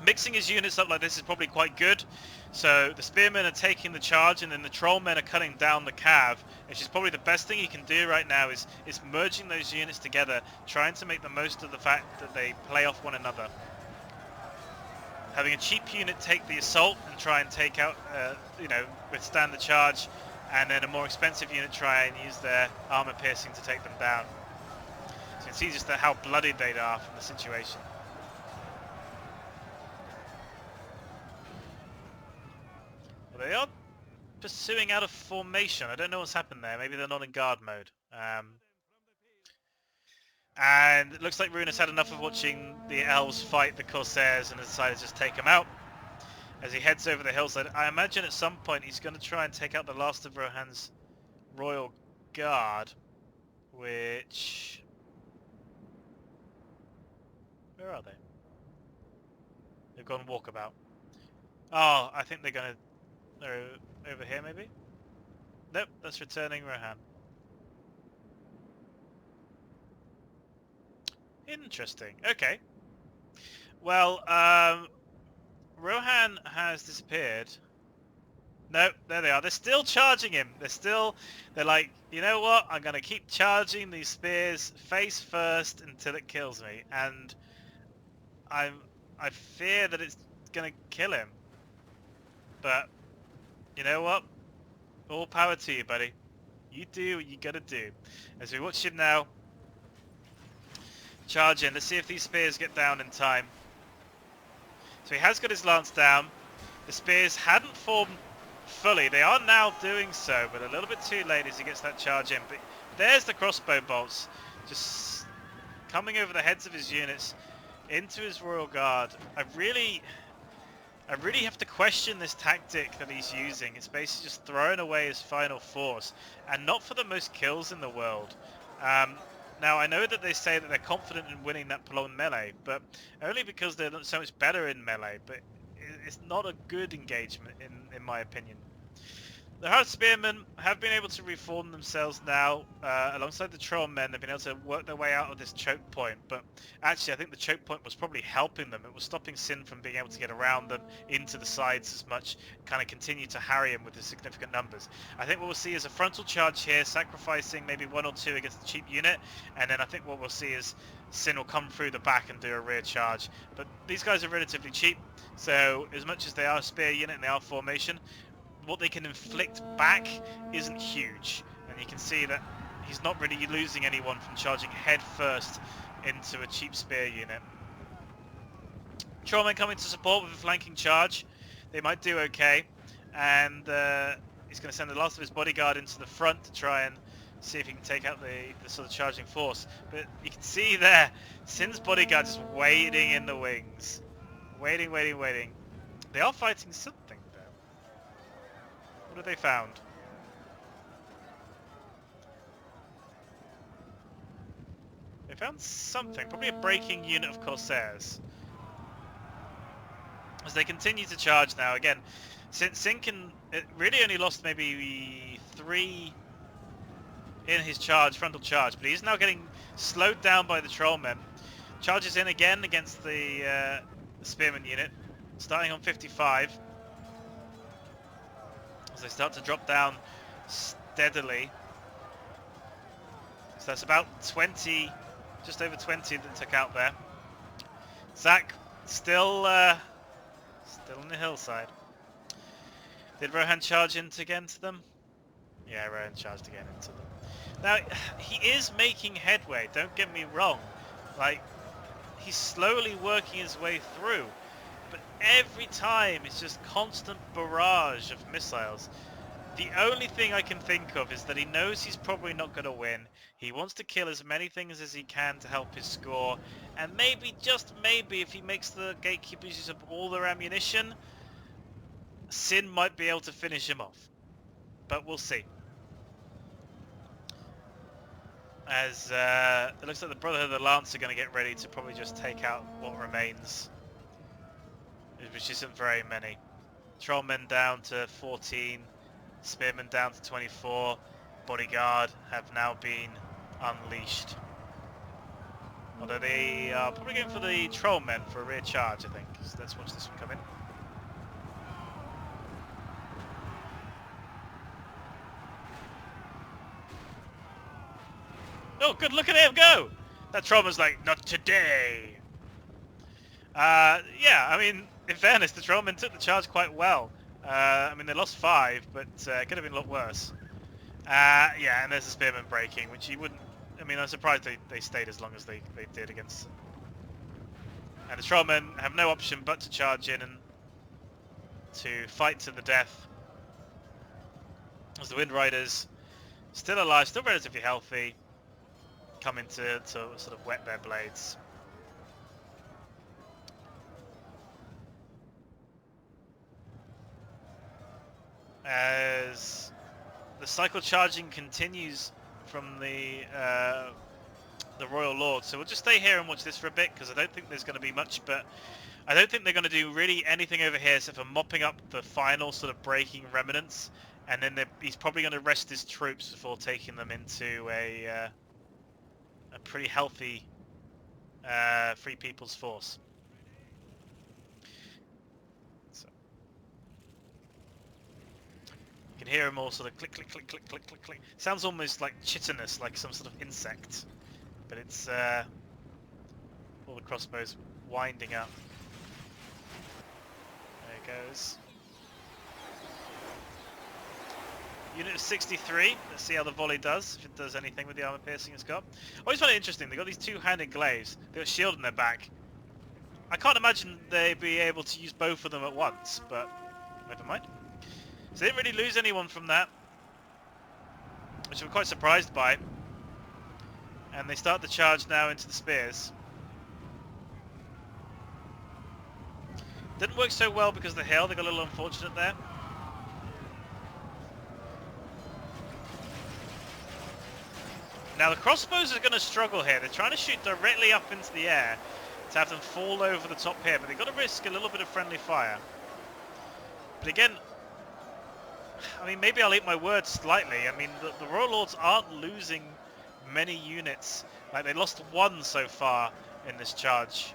[SPEAKER 1] mixing his units up like this is probably quite good. So the Spearmen are taking the charge, and then the Trollmen are cutting down the Cav, which is probably the best thing he can do right now, is merging those units together, trying to make the most of the fact that they play off one another. Having a cheap unit take the assault and try and take out, withstand the charge, and then a more expensive unit try and use their armor piercing to take them down. So you can see just how bloodied they are from the situation. Well, they are pursuing out of formation. I don't know what's happened there. Maybe they're not in guard mode. And it looks like Rune has had enough of watching the elves fight the Corsairs and has decided to just take them out as he heads over the hillside. I imagine at some point he's going to try and take out the last of Rohan's Royal Guard, which... Where are they? They've gone walkabout. Oh, I think they're going to... They're over here, maybe? Nope, that's returning Rohan. Interesting. Okay. Well, Rohan has disappeared. No, there they are. They're still charging him. They're like, you know what? I'm going to keep charging these spears face first until it kills me. And I fear that it's going to kill him. But, you know what? All power to you, buddy. You do what you got to do. As we watch him now charge in. Let's see if these spears get down in time. So he has got his lance down. The spears hadn't formed fully. They are now doing so, but a little bit too late as he gets that charge in. But there's the crossbow bolts just coming over the heads of his units into his Royal Guard. I really have to question this tactic that he's using. It's basically just throwing away his final force, and not for the most kills in the world. Now, I know that they say that they're confident in winning that prolonged melee, but only because they're so much better in melee, but it's not a good engagement, in my opinion. The Harad Spearmen have been able to reform themselves now. Alongside the Trollmen, they've been able to work their way out of this choke point, but actually I think the choke point was probably helping them. It was stopping Sin from being able to get around them into the sides as much, kind of continue to harry him with the significant numbers. I think what we'll see is a frontal charge here, sacrificing maybe one or two against the cheap unit, and then I think what we'll see is Sin will come through the back and do a rear charge. But these guys are relatively cheap, so as much as they are a spear unit and they are formation, what they can inflict back isn't huge. And You can see that he's not really losing anyone from charging head first into a cheap spear unit. Trollmen coming to support with a flanking charge. They might do okay. And he's going to send the last of his bodyguard into the front to try and see if he can take out the sort of charging force. But you can see there, Sin's bodyguard just waiting in the wings. Waiting. They are fighting something though. What have they found? They found something, probably a breaking unit of Corsairs. As they continue to charge now, again, Sin can really only lost maybe 3 in his frontal charge, but he's now getting slowed down by the Trollmen. Charges in again against the Spearman unit, starting on 55. As they start to drop down steadily. So that's about 20, just over 20 that took out there. Zach still on the hillside. Did Rohan charge again to them? Yeah, Rohan charged again into them. Now, he is making headway, don't get me wrong. Like, he's slowly working his way through. But every time, it's just constant barrage of missiles. The only thing I can think of is that he knows he's probably not going to win. He wants to kill as many things as he can to help his score. And maybe, just maybe, if he makes the gatekeepers use up all their ammunition, Sin might be able to finish him off. But we'll see. As it looks like the Brotherhood of the Lance are going to get ready to probably just take out what remains. Which isn't very many. Trollmen down to 14. Spearmen down to 24. Bodyguard have now been unleashed. Although they are probably going for the Trollmen for a rear charge, I think. So let's watch this one come in. Oh, good, look at him go! That Trollman's like, not today! Yeah, I mean, in fairness, the Trollmen took the charge quite well. I mean, they lost 5, but it could have been a lot worse. Yeah, and there's a Spearman breaking, which he wouldn't... I mean, I'm surprised they stayed as long as they did against... And the Trollmen have no option but to charge in and to fight to the death. As the Wind Riders, still alive, still relatively healthy, come into sort of wet their blades. As the cycle charging continues from the Royal Lord, so we'll just stay here and watch this for a bit because I don't think there's going to be much, but I don't think they're going to do really anything over here except for mopping up the final sort of breaking remnants, and then he's probably going to rest his troops before taking them into a pretty healthy Free People's Force. You can hear them all sort of click, click, click, click, click, click, click. Sounds almost like chitinous, like some sort of insect. But it's all the crossbows winding up. There it goes. Unit of 63. Let's see how the volley does, if it does anything with the armor piercing it's got. I always find it interesting. They've got these two-handed glaives. They've got a shield in their back. I can't imagine they'd be able to use both of them at once, but never mind. So they didn't really lose anyone from that, which I'm quite surprised by. And they start the charge now into the spears. Didn't work so well because of the hill. They got a little unfortunate there. Now the crossbows are going to struggle here. They're trying to shoot directly up into the air to have them fall over the top here, but they've got to risk a little bit of friendly fire. But again, I mean, maybe I'll eat my words slightly. I mean, the Royal Lords aren't losing many units. Like, they lost 1 so far in this charge.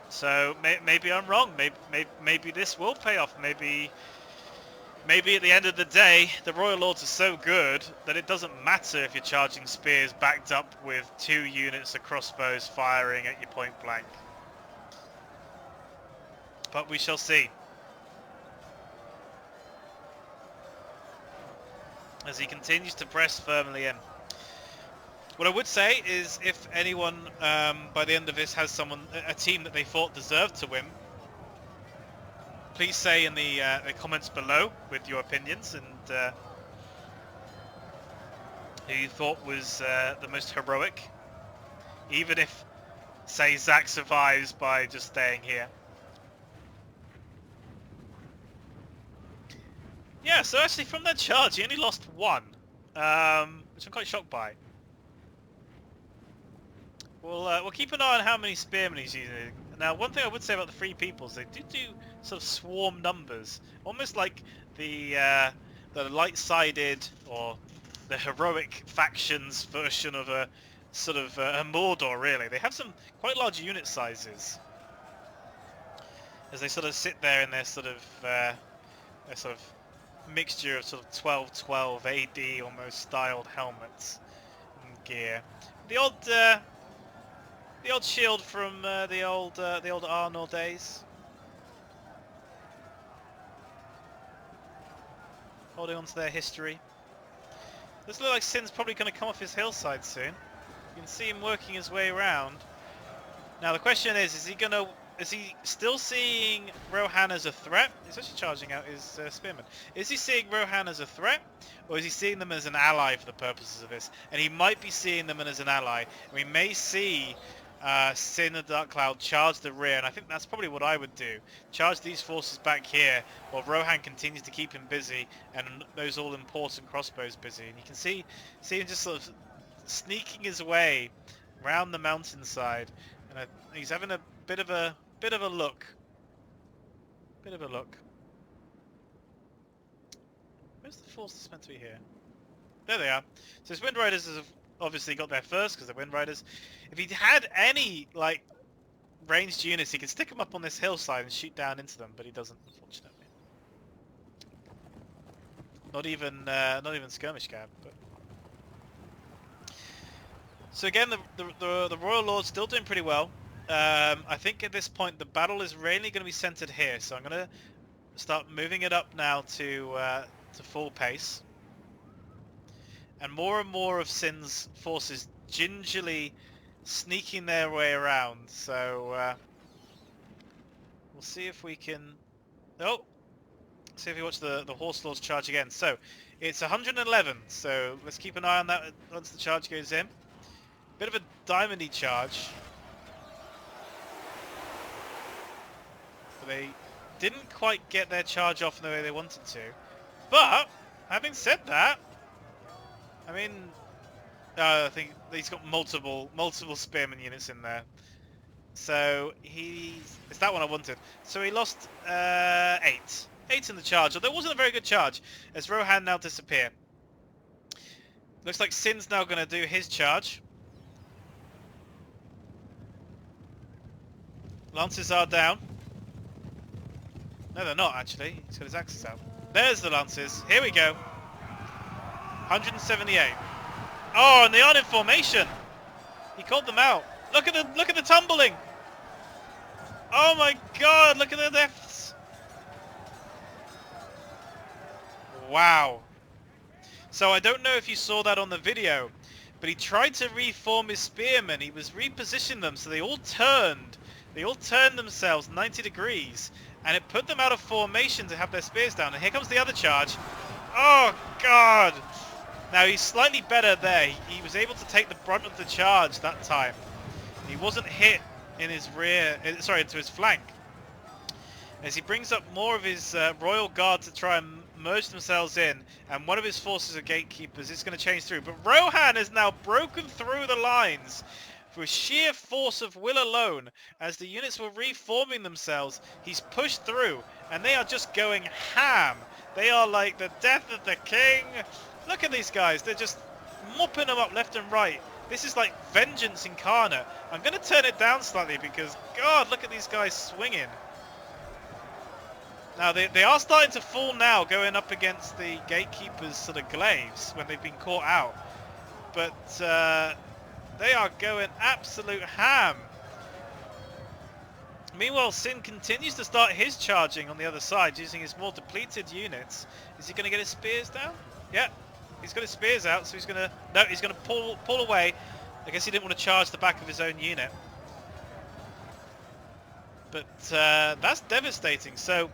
[SPEAKER 1] So maybe I'm wrong. Maybe this will pay off. Maybe at the end of the day, the Royal Lords are so good that it doesn't matter if you're charging spears backed up with 2 units of crossbows firing at your point blank. But we shall see. as he continues to press firmly in. What I would say is, if anyone by the end of this has a team that they thought deserved to win, please say in the comments below with your opinions and who you thought was the most heroic. Even if, say, Zach survives by just staying here. Yeah, so actually from that charge, he only lost one, which I'm quite shocked by. We'll keep an eye on how many spearmen he's using. Now, one thing I would say about the Free Peoples, they do sort of swarm numbers, almost like the light-sided or the heroic factions version of a sort of a Mordor. Really, they have some quite large unit sizes as they sort of sit there in their sort of mixture of sort of 1212 AD almost styled helmets and gear. The odd shield from the old Arnor days. Holding on to their history. This looks like Sin's probably going to come off his hillside soon. You can see him working his way around. Now the question is he still seeing Rohan as a threat? He's actually charging out his spearmen. Is he seeing Rohan as a threat, or is he seeing them as an ally for the purposes of this? And he might be seeing them as an ally. We may see Sin and Dark Cloud charge the rear, and I think that's probably what I would do. Charge these forces back here, while Rohan continues to keep him busy, and those all-important crossbows busy. And you can see him just sort of sneaking his way round the mountainside, and he's having a bit of a look. Where's the force that's meant to be here? There they are. So his Wind Riders have obviously got there first because they're Wind Riders. If he had any like ranged units, he could stick them up on this hillside and shoot down into them, but he doesn't, unfortunately. Not even skirmish cab. But so again, the Royal Lord's still doing pretty well. I think at this point the battle is really going to be centered here, so I'm going to start moving it up now to full pace. And more of Sin's forces gingerly sneaking their way around. So we'll see if we can. Oh, see if we watch the Horse Lords charge again. So it's 111. So let's keep an eye on that once the charge goes in. Bit of a diamondy charge. But they didn't quite get their charge off in the way they wanted to. But having said that, I mean, I think he's got multiple spearman units in there. So it's that one I wanted. So he lost 8 in the charge. Although it wasn't a very good charge, as Rohan now disappear. Looks like Sin's now going to do his charge. Lances are down. No, they're not actually. He's got his axes out. There's the Lances. Here we go. 178. Oh, and they aren't in formation. He called them out. Look at the tumbling. Oh my God! Look at the deaths. Wow. So I don't know if you saw that on the video, but he tried to reform his spearmen. He was repositioning them so they all turned. They all turned themselves 90 degrees, and it put them out of formation to have their spears down. And here comes the other charge. Oh God! Now he's slightly better there. He was able to take the brunt of the charge that time. He wasn't hit in his rear, into his flank. As he brings up more of his Royal Guard to try and merge themselves in, and one of his forces of gatekeepers is going to change through. But Rohan has now broken through the lines for sheer force of will alone. As the units were reforming themselves, he's pushed through, and they are just going ham. They are like the death of the king. Look at these guys. They're just mopping them up left and right. This is like vengeance incarnate. I'm going to turn it down slightly because, God, look at these guys swinging. Now, they are starting to fall now, going up against the gatekeepers' sort of glaives when they've been caught out. But they are going absolute ham. Meanwhile, Sin continues to start his charging on the other side using his more depleted units. Is he going to get his spears down? Yeah. He's got his spears out, so he's gonna he's gonna pull away. I guess he didn't want to charge the back of his own unit. But that's devastating. So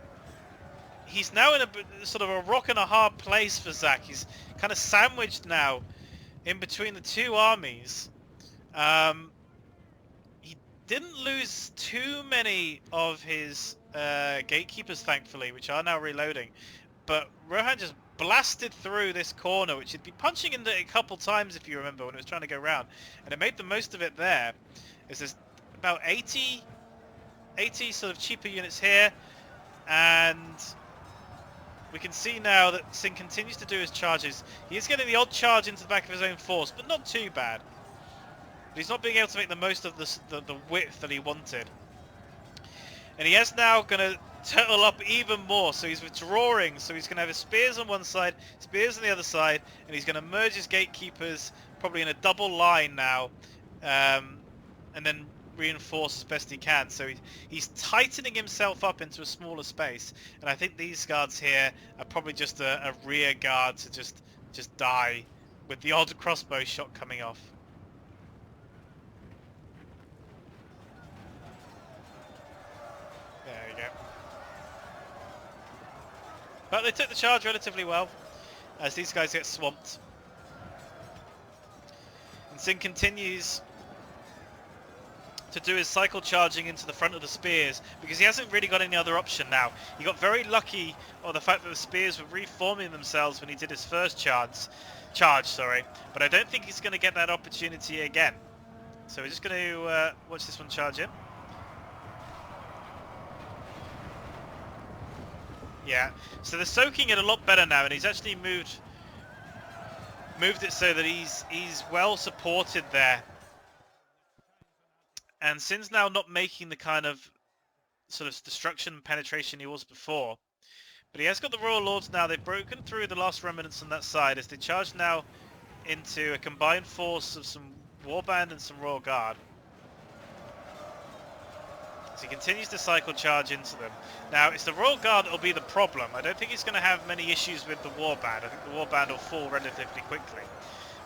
[SPEAKER 1] he's now in a sort of a rock and a hard place for Zach. He's kind of sandwiched now in between the two armies. He didn't lose too many of his gatekeepers, thankfully, which are now reloading. But Rohan just blasted through this corner, which he'd be punching into a couple times, if you remember, when it was trying to go round. And it made the most of it there. There's about 80 sort of cheaper units here. And we can see now that Sin continues to do his charges. He is getting the odd charge into the back of his own force, but not too bad. But he's not being able to make the most of the width that he wanted. And he is now going to turtle up even more, so he's withdrawing, so he's going to have his spears on one side, spears on the other side, and he's going to merge his gatekeepers probably in a double line now, and then reinforce as best he can. So he's tightening himself up into a smaller space, and I think these guards here are probably just a rear guard to just die with the odd crossbow shot coming off. There you go. But they took the charge relatively well as these guys get swamped. And Sin continues to do his cycle charging into the front of the spears because he hasn't really got any other option now. He got very lucky on the fact that the spears were reforming themselves when he did his first charge, but I don't think he's going to get that opportunity again. So we're just going to watch this one charge in. Yeah, so they're soaking it a lot better now, and he's actually moved it so that he's well supported there. And Sin's now not making the kind of sort of destruction and penetration he was before. But he has got the Royal Lords now. They've broken through the last remnants on that side as they charge now into a combined force of some Warband and some Royal Guard. So he continues to cycle charge into them. Now, it's the Royal Guard that will be the problem. I don't think he's going to have many issues with the Warband. I think the Warband will fall relatively quickly.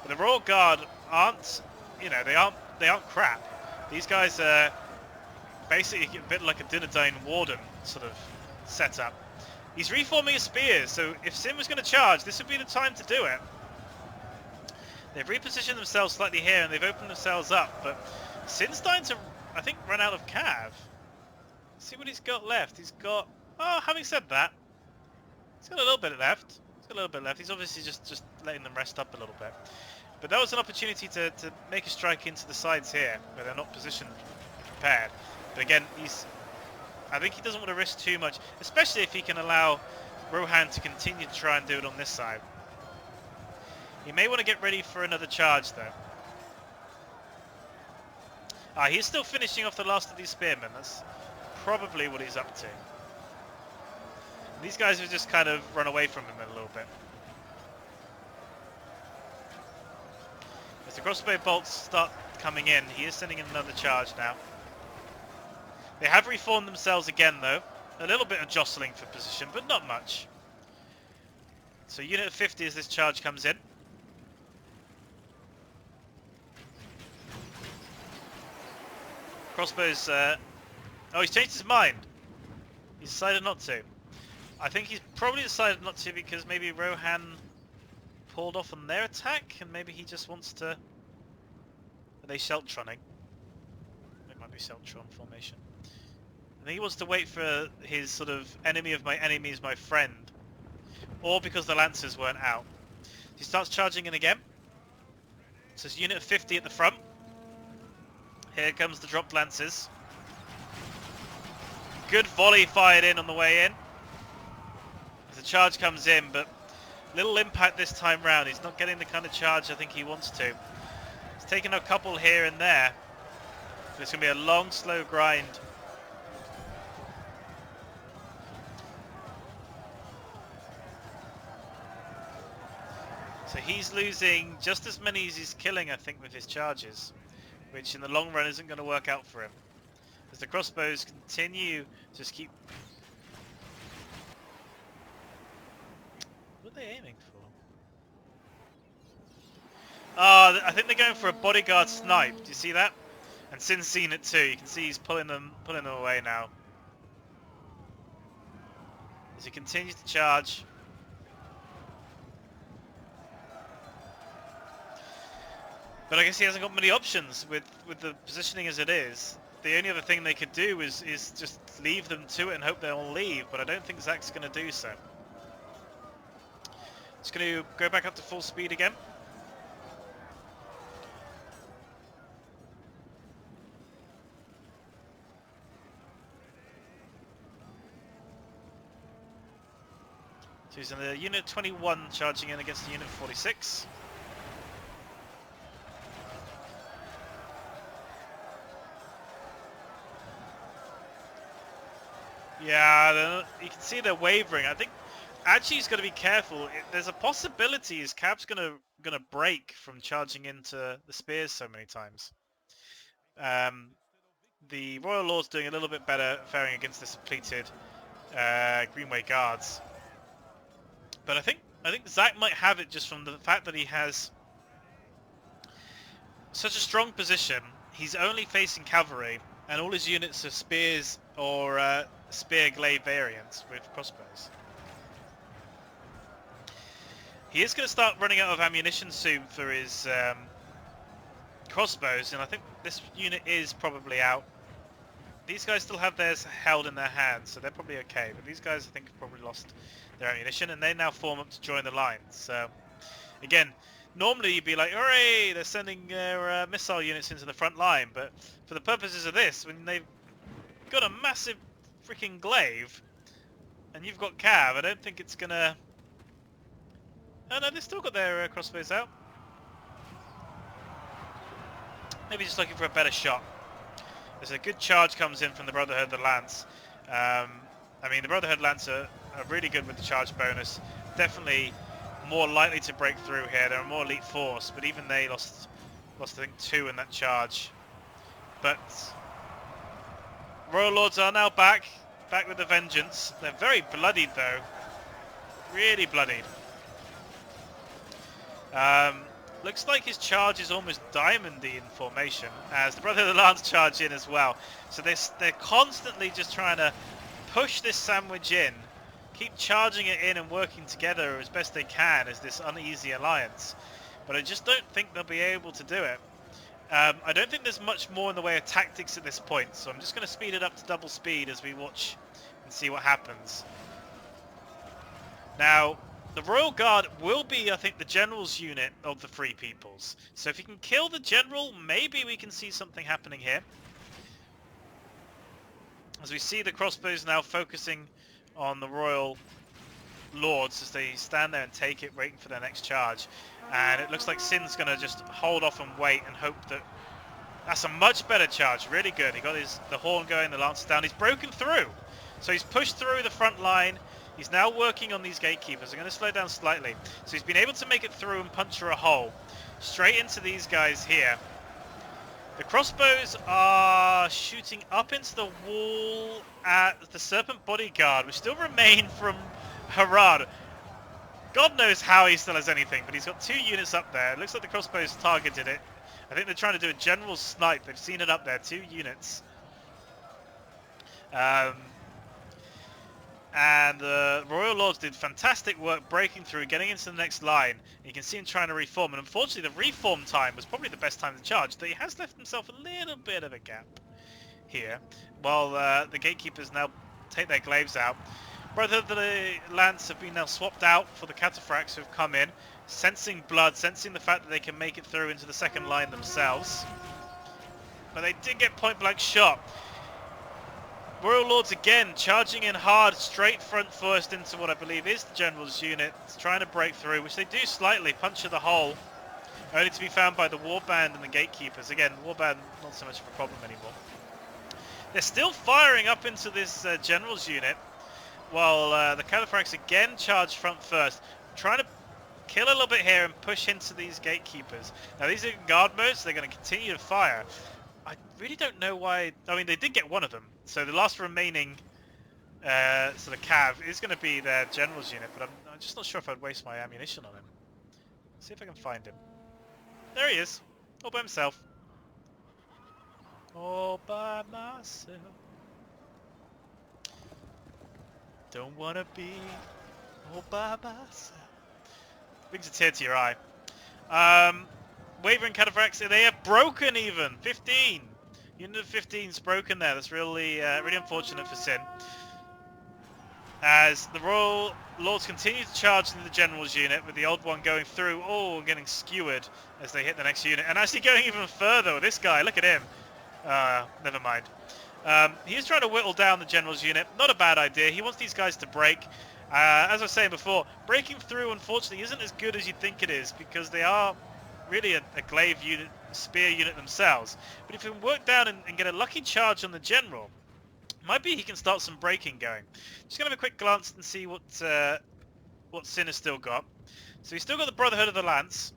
[SPEAKER 1] But the Royal Guard aren't, you know, they aren't crap. These guys are basically a bit like a Dunedain Warden sort of setup. He's reforming his spears, so if Sin was going to charge, this would be the time to do it. They've repositioned themselves slightly here and they've opened themselves up, but Sin's starting to, I think, run out of cav. See what he's got left. He's got... Oh, having said that, he's got a little bit left. He's got a little bit left. He's obviously just letting them rest up a little bit. But that was an opportunity to make a strike into the sides here, where they're not positioned prepared. But again, I think he doesn't want to risk too much, especially if he can allow Rohan to continue to try and do it on this side. He may want to get ready for another charge, though. He's still finishing off the last of these spearmen. That's probably what he's up to. These guys have just kind of run away from him a little bit. As the crossbow bolts start coming in, he is sending in another charge now. They have reformed themselves again, though. A little bit of jostling for position, but not much. So unit of 50 as this charge comes in. Crossbows... Oh, he's changed his mind. He's decided not to. I think he's probably decided not to because maybe Rohan pulled off on their attack, and maybe he just wants to... Are they Sheltroning? It might be Sheltron formation. I think he wants to wait for his sort of enemy of my enemy is my friend. Or because the Lancers weren't out. He starts charging in again. So it's unit of 50 at the front. Here comes the dropped Lancers. Good volley fired in on the way in. As the charge comes in, but little impact this time round. He's not getting the kind of charge I think he wants to. He's taking a couple here and there. But it's going to be a long, slow grind. So he's losing just as many as he's killing, I think, with his charges, which in the long run isn't going to work out for him. As the crossbows continue to just keep... What are they aiming for? Oh, I think they're going for a bodyguard snipe. Do you see that? And Sin's seen it too. You can see he's pulling them away now. As he continues to charge. But I guess he hasn't got many options with the positioning as it is. The only other thing they could do is just leave them to it and hope they'll leave. But I don't think Zach's going to do so. Just going to go back up to full speed again. So he's in the unit 21 charging in against the unit 46. Yeah, you can see they're wavering. I think actually he's got to be careful. There's a possibility his cab's gonna break from charging into the spears so many times. The Royal Lord's doing a little bit better faring against this depleted Greenway guards, but I think Zach might have it just from the fact that he has such a strong position. He's only facing cavalry, and all his units are spears or spear glaive variants with crossbows. He is going to start running out of ammunition soon for his crossbows, and I think this unit is probably out. These guys still have theirs held in their hands, so they're probably okay. But these guys, I think, have probably lost their ammunition, and they now form up to join the line. So, again, normally you'd be like, hooray, they're sending their missile units into the front line. But for the purposes of this, when they've got a massive freaking glaive, and you've got cav, I don't think it's going to... Oh no, they've still got their crossbows out. Maybe just looking for a better shot. As a good charge comes in from the Brotherhood of the Lance. I mean, the Brotherhood Lance are really good with the charge bonus. Definitely more likely to break through here. They're a more elite force, but even they lost I think 2 in that charge. But Royal Lords are now back with a vengeance. They're very bloodied though. Really bloodied. Looks like his charge is almost diamondy in formation, as the Brotherhood of the Lance charge in as well. So they're constantly just trying to push this sandwich in, keep charging it in and working together as best they can as this uneasy alliance. But I just don't think they'll be able to do it. I don't think there's much more in the way of tactics at this point, so I'm just going to speed it up to double speed as we watch and see what happens. Now, the Royal Guard will be, I think, the General's unit of the Free Peoples. So if you can kill the General, maybe we can see something happening here. As we see the crossbows now focusing on the Royal Lords as they stand there and take it, waiting for their next charge. And it looks like Sin's going to just hold off and wait and hope that... That's a much better charge, really good. He got the horn going, the lance down. He's broken through. So he's pushed through the front line. He's now working on these gatekeepers. I'm going to slow down slightly. So he's been able to make it through and puncture a hole straight into these guys here. The crossbows are shooting up into the wall at the Serpent Bodyguard, which still remain from Harad. God knows how he still has anything, but he's got 2 units up there. It looks like the crossbows targeted it. I think they're trying to do a general snipe. They've seen it up there, 2 units. And the Royal Lords did fantastic work breaking through, getting into the next line. You can see him trying to reform, and unfortunately the reform time was probably the best time to charge. But he has left himself a little bit of a gap here, while the gatekeepers now take their glaives out. Brotherhood of the Lance have been now swapped out for the cataphracts who have come in, sensing blood, sensing the fact that they can make it through into the second line themselves. But they did get point-blank shot. Royal Lords again charging in hard, straight front first into what I believe is the General's unit, trying to break through, which they do slightly, puncture the hole, only to be found by the Warband and the Gatekeepers. Again, Warband not so much of a problem anymore. They're still firing up into this General's unit, while the Cataphracts again charge front first, trying to kill a little bit here and push into these Gatekeepers. Now these are guard modes, so they're going to continue to fire. I really don't know why. I mean, they did get one of them, so the last remaining sort of cav is going to be their General's unit, but I'm just not sure if I'd waste my ammunition on him. See if I can find him. There he is. All by himself. All by myself. Don't wanna be all by myself. Brings a tear to your eye. Wavering Cataphracts, they are broken even. 15. Unit of 15's broken there. That's really, really unfortunate for Sin. As the Royal Lords continue to charge into the General's unit, with the old one going through, getting skewered as they hit the next unit. And actually going even further with this guy, look at him. Never mind. He's trying to whittle down the General's unit. Not a bad idea. He wants these guys to break. As I was saying before, breaking through, unfortunately, isn't as good as you'd think it is, because they are really a glaive unit, spear unit themselves. But if he can work down and get a lucky charge on the General, might be he can start some breaking going. Just gonna have a quick glance and see what Sin has still got. So he's still got the Brotherhood of the Lance,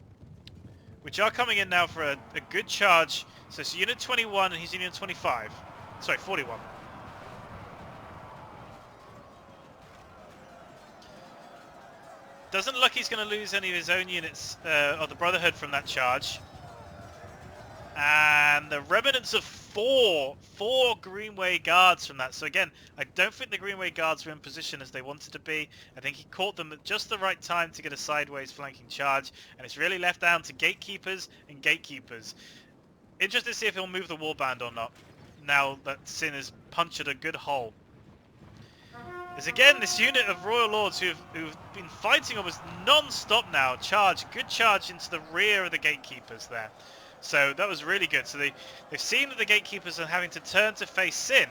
[SPEAKER 1] which are coming in now for a good charge. So it's Unit 21 and he's Unit 25. Sorry, 41. Doesn't look like he's going to lose any of his own units of the Brotherhood from that charge. And the remnants of four Greenway Guards from that. So again, I don't think the Greenway Guards were in position as they wanted to be. I think he caught them at just the right time to get a sideways flanking charge. And it's really left down to Gatekeepers and Gatekeepers. Interested to see if he'll move the warband or not, now that Sin has punctured a good hole. There's again this unit of Royal Lords who've been fighting almost non-stop now. Good charge into the rear of the Gatekeepers there. So that was really good. So they've seen that the Gatekeepers are having to turn to face Sin,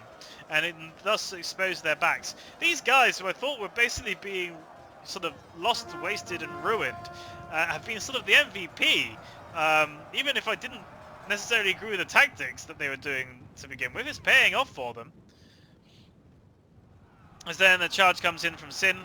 [SPEAKER 1] and thus expose their backs. These guys, who I thought were basically being sort of lost, wasted, and ruined, have been sort of the MVP. Even if I didn't necessarily agree with the tactics that they were doing to begin with, it's paying off for them. As then a charge comes in from Sin.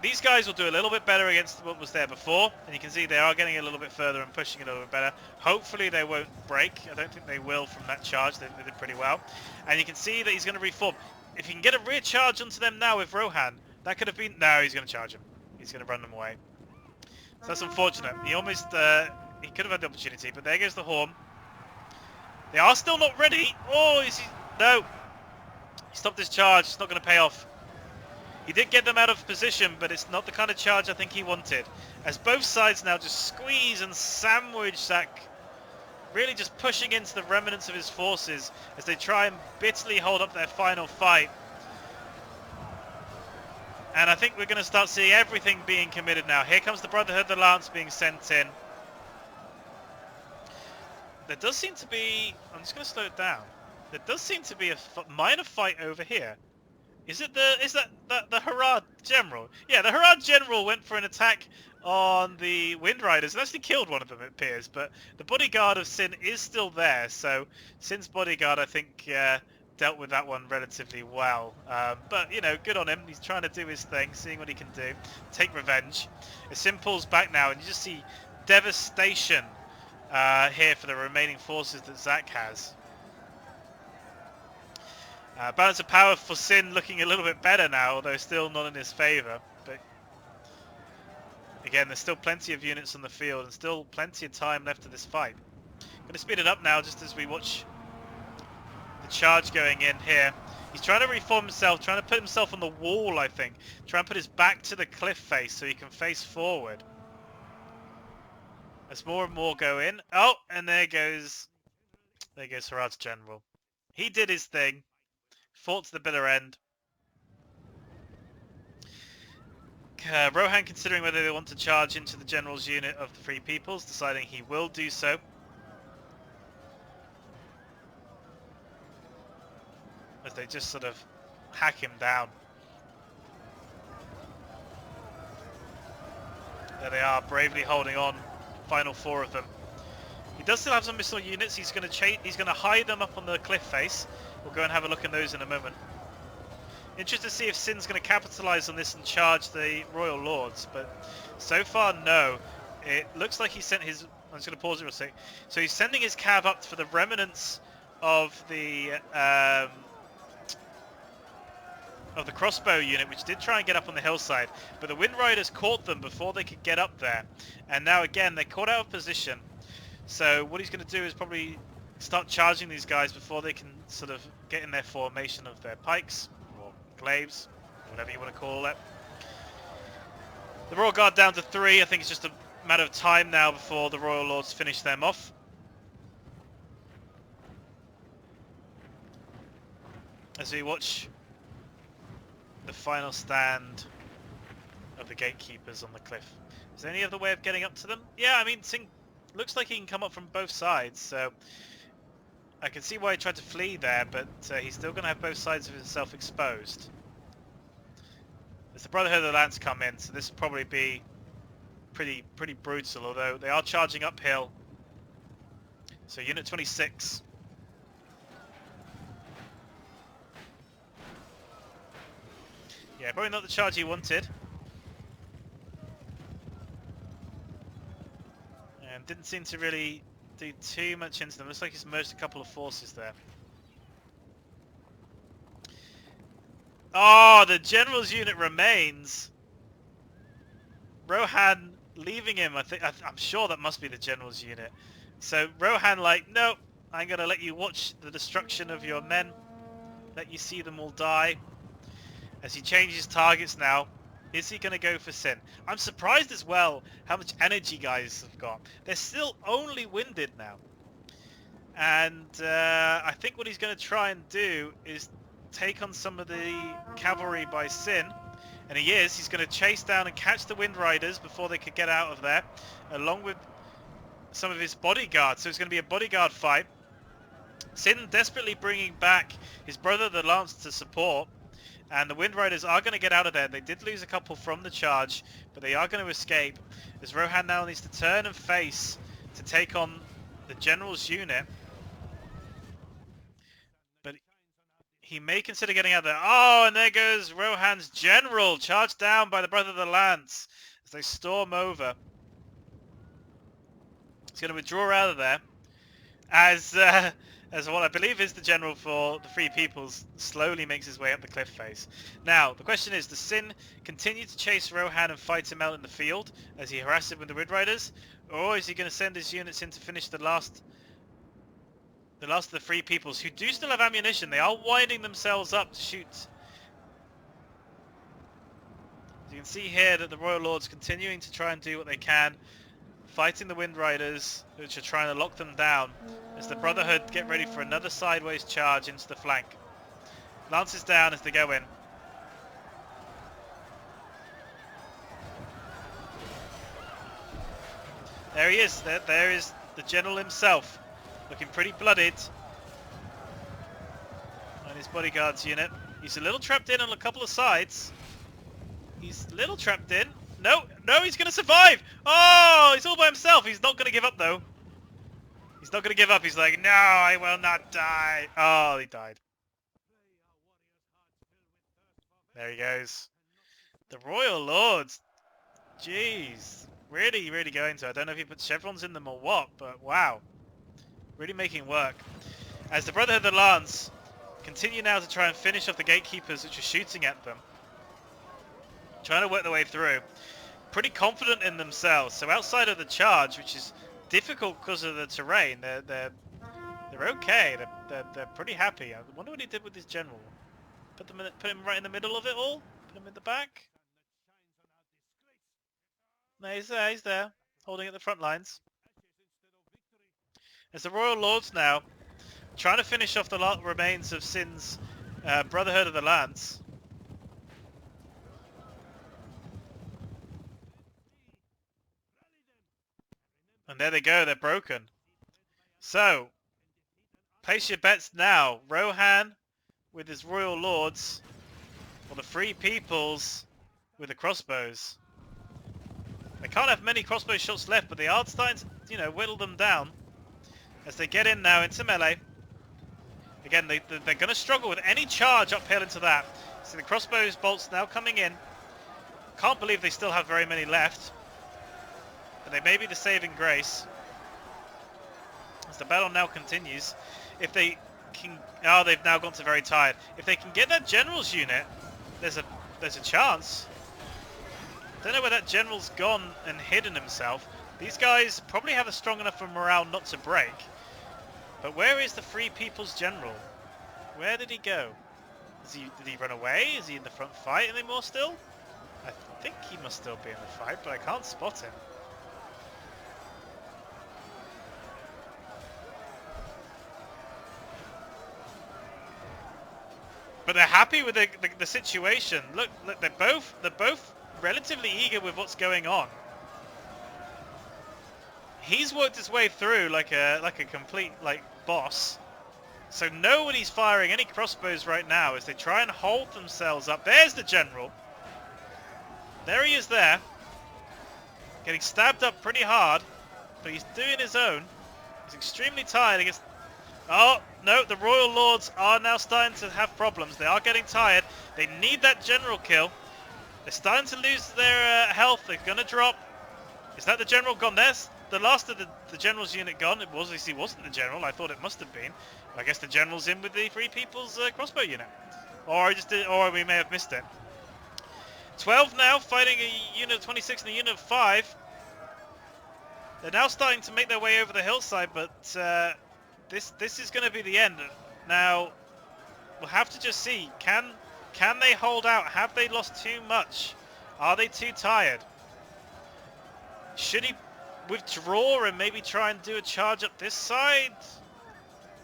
[SPEAKER 1] These guys will do a little bit better against what was there before, and you can see they are getting a little bit further and pushing it a little bit better. Hopefully they won't break. I don't think they will from that charge. They did pretty well. And you can see that he's going to reform. If you can get a rear charge onto them now with Rohan, that could have been... No, he's going to charge him. He's going to run them away. So that's unfortunate. He almost... he could have had the opportunity, but there goes the Horn. They are still not ready. Oh, no. He stopped his charge. It's not going to pay off. He did get them out of position, but it's not the kind of charge I think he wanted. As both sides now just squeeze and sandwich that, really just pushing into the remnants of his forces as they try and bitterly hold up their final fight. And I think we're going to start seeing everything being committed now. Here comes the Brotherhood of the Lance being sent in. There does seem to be... I'm just going to slow it down. There does seem to be a minor fight over here. Is that the Harad General? Yeah, the Harad General went for an attack on the Wind Riders and actually killed one of them, it appears. But the bodyguard of Sin is still there, so Sin's bodyguard, I think, dealt with that one relatively well. But, you know, good on him. He's trying to do his thing, seeing what he can do. Take revenge. As Sin pulls back now, and you just see devastation here for the remaining forces that Zach has. Balance of power for Sin looking a little bit better now, although still not in his favour. But again, there's still plenty of units on the field and still plenty of time left of this fight. Going to speed it up now just as we watch the charge going in here. He's trying to reform himself, trying to put himself on the wall, I think. Trying to put his back to the cliff face so he can face forward. As more and more go in. Oh, and there goes Harad's General. He did his thing. Fought to the bitter end. Rohan considering whether they want to charge into the General's unit of the Free Peoples, deciding he will do so. As they just sort of hack him down. There they are, bravely holding on. Final four of them. He does still have some missile units. He's going to hide them up on the cliff face. We'll go and have a look at those in a moment. Interested to see if Sin's going to capitalise on this and charge the Royal Lords, but so far, no. It looks like he sent his... I'm just going to pause it for a sec. So he's sending his cav up for the remnants of the of the crossbow unit, which did try and get up on the hillside, but the Wind Riders caught them before they could get up there. And now again, they're caught out of position. So what he's going to do is probably start charging these guys before they can sort of get in their formation of their pikes, or glaives, whatever you want to call it. The Royal Guard down to 3. I think it's just a matter of time now before the Royal Lords finish them off. As we watch the final stand of the gatekeepers on the cliff. Is there any other way of getting up to them? Yeah, I mean, Singh looks like he can come up from both sides, so I can see why he tried to flee there, but he's still going to have both sides of himself exposed. As the Brotherhood of the Lance come in, so this will probably be pretty brutal, although they are charging uphill. So Unit 26. Yeah, probably not the charge he wanted. And didn't seem to really do too much into them. Looks like he's merged a couple of forces there. Oh, the general's unit remains. Rohan leaving him. I'm sure that must be the general's unit. So Rohan like, no, I'm going to let you watch the destruction of your men. Let you see them all die. As he changes targets now, is he going to go for Sin? I'm surprised as well how much energy guys have got. They're still only winded now. And I think what he's going to try and do is take on some of the cavalry by Sin. And he is. He's going to chase down and catch the Wind Riders before they could get out of there, along with some of his bodyguards. So it's going to be a bodyguard fight. Sin desperately bringing back his brother the Lance to support. And the Wind Riders are going to get out of there. They did lose a couple from the charge, but they are going to escape. As Rohan now needs to turn and face to take on the general's unit. But he may consider getting out there. Oh, and there goes Rohan's general, charged down by the Brother of the Lance as they storm over. He's going to withdraw out of there as what I believe is the general for the Free Peoples slowly makes his way up the cliff face. Now, the question is, does Sin continue to chase Rohan and fight him out in the field as he harasses him with the Wind Riders? Or is he going to send his units in to finish the last of the Free Peoples, who do still have ammunition? They are winding themselves up to shoot. As you can see here that the Royal Lords continuing to try and do what they can, fighting the Wind Riders, which are trying to lock them down, as the Brotherhood get ready for another sideways charge into the flank. Lances down as they go in. There he is. There is the general himself, looking pretty bloodied. And his bodyguards unit. He's a little trapped in on a couple of sides. He's a little trapped in. No, he's going to survive. Oh, he's all by himself. He's not going to give up, though. He's not going to give up. He's like, no, I will not die. Oh, he died. There he goes. The Royal Lords. Jeez. Really going to. I don't know if he put chevrons in them or what, but wow. Really making work. As the Brotherhood of the Lance continue now to try and finish off the gatekeepers which are shooting at them. Trying to work their way through. Pretty confident in themselves. So outside of the charge, which is difficult because of the terrain, they're okay. They're pretty happy. I wonder what he did with his general. Put him right in the middle of it all. Put him in the back. No, he's there, holding at the front lines. As the Royal Lords now trying to finish off the remains of Sin's Brotherhood of the Lance. And there they go, they're broken. So, place your bets now. Rohan with his Royal Lords, or the Free Peoples with the crossbows. They can't have many crossbow shots left, but they are starting to, whittle them down as they get in now into melee. Again, they're going to struggle with any charge uphill into that. So the crossbows bolts now coming in. Can't believe they still have very many left. But they may be the saving grace. As the battle now continues. If they can... Oh, they've now gone to very tired. If they can get that general's unit there's a chance. Don't know where that general's gone and hidden himself. These guys probably have a strong enough of morale not to break. But where is the Free People's General? Where did he go? Did he run away? Is he in the front fight anymore still? I think he must still be in the fight, but I can't spot him. But they're happy with the situation. Look, they're both relatively eager with what's going on. He's worked his way through like a complete boss. So nobody's firing any crossbows right now as they try and hold themselves up. There's the general. There he is there. Getting stabbed up pretty hard, but he's doing his own. He's extremely tired against... Oh, no, the Royal Lords are now starting to have problems. They are getting tired. They need that general kill. They're starting to lose their health. They're going to drop. Is that the general gone? There's the last of the general's unit gone. It obviously wasn't the general. I thought it must have been. I guess the general's in with the Free People's crossbow unit. Or I just did, or we may have missed it. 12 now, fighting a unit of 26 and a unit of 5. They're now starting to make their way over the hillside, but this is going to be the end. Now, we'll have to just see. Can they hold out? Have they lost too much? Are they too tired? Should he withdraw and maybe try and do a charge up this side?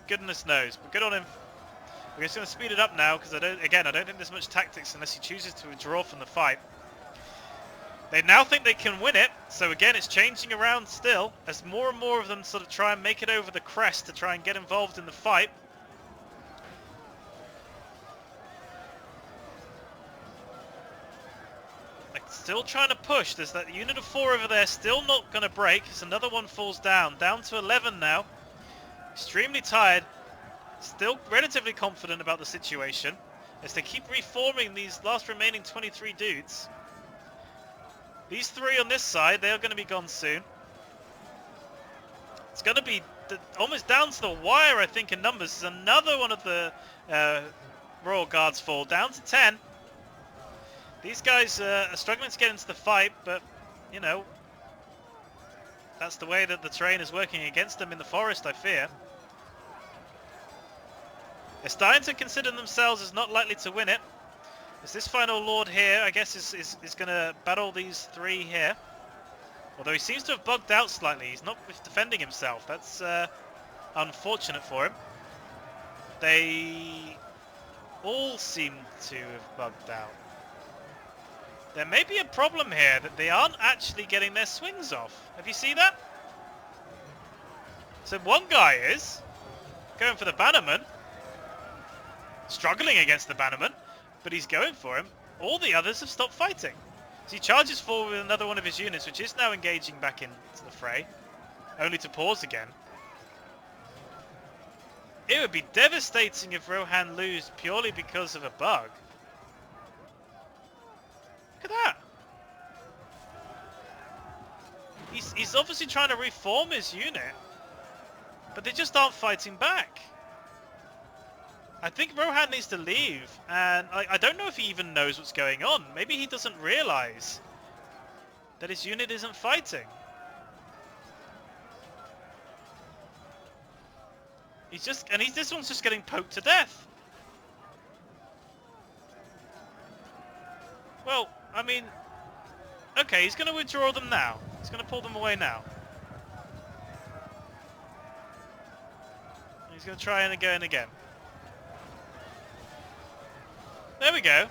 [SPEAKER 1] Goodness knows, but good on him. We're just going to speed it up now because I don't think there's much tactics unless he chooses to withdraw from the fight. They now think they can win it, so again it's changing around still as more and more of them sort of try and make it over the crest to try and get involved in the fight. They're still trying to push. There's that unit of 4 over there still not going to break as another one falls down to 11 now. Extremely tired. Still relatively confident about the situation as they keep reforming these last remaining 23 dudes. These 3 on this side, they are going to be gone soon. It's going to be almost down to the wire, I think, in numbers. There's another one of the Royal Guards fall down to 10. These guys are struggling to get into the fight, but, you know, that's the way that the terrain is working against them in the forest, I fear. They're starting to consider themselves as not likely to win it. As this final lord here, I guess, is going to battle these 3 here. Although he seems to have bugged out slightly. He's not defending himself. That's unfortunate for him. They all seem to have bugged out. There may be a problem here that they aren't actually getting their swings off. Have you seen that? So one guy is going for the bannerman. Struggling against the bannerman, but he's going for him. All the others have stopped fighting. So he charges forward with another one of his units, which is now engaging back into the fray, only to pause again. It would be devastating if Rohan lose purely because of a bug. Look at that. He's obviously trying to reform his unit, but they just aren't fighting back. I think Rohan needs to leave, and I don't know if he even knows what's going on. Maybe he doesn't realise that his unit isn't fighting. This one's just getting poked to death. Well, I mean, okay, he's going to withdraw them now. He's going to pull them away now. He's going to try and again and again. There we go.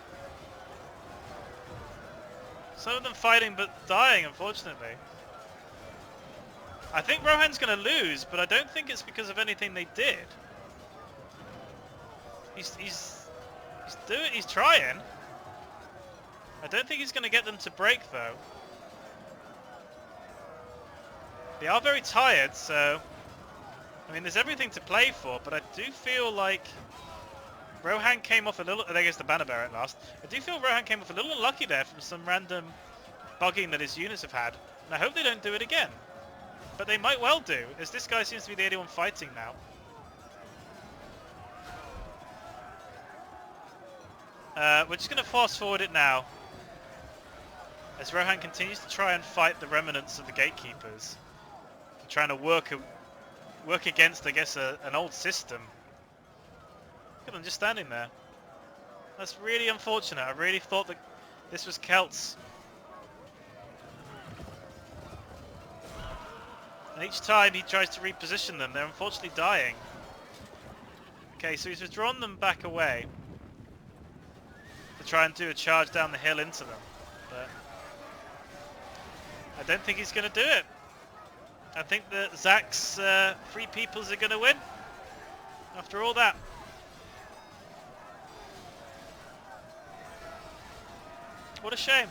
[SPEAKER 1] Some of them fighting but dying, unfortunately. I think Rohan's going to lose, but I don't think it's because of anything they did. He's trying. I don't think he's going to get them to break, though. They are very tired, so... I mean, there's everything to play for, but I do feel like... Rohan came off a little... There goes the banner bearer at last. I do feel Rohan came off a little unlucky there from some random bugging that his units have had. And I hope they don't do it again. But they might well do, as this guy seems to be the only one fighting now. We're just going to fast forward it now. As Rohan continues to try and fight the remnants of the gatekeepers. Trying to work against, I guess, an old system. Look at them just standing there. That's really unfortunate. I really thought that this was Celts. And each time he tries to reposition them, they're unfortunately dying. Okay, so he's withdrawn them back away to try and do a charge down the hill into them. But I don't think he's going to do it. I think that Zach's Free Peoples are going to win after all that. What a shame.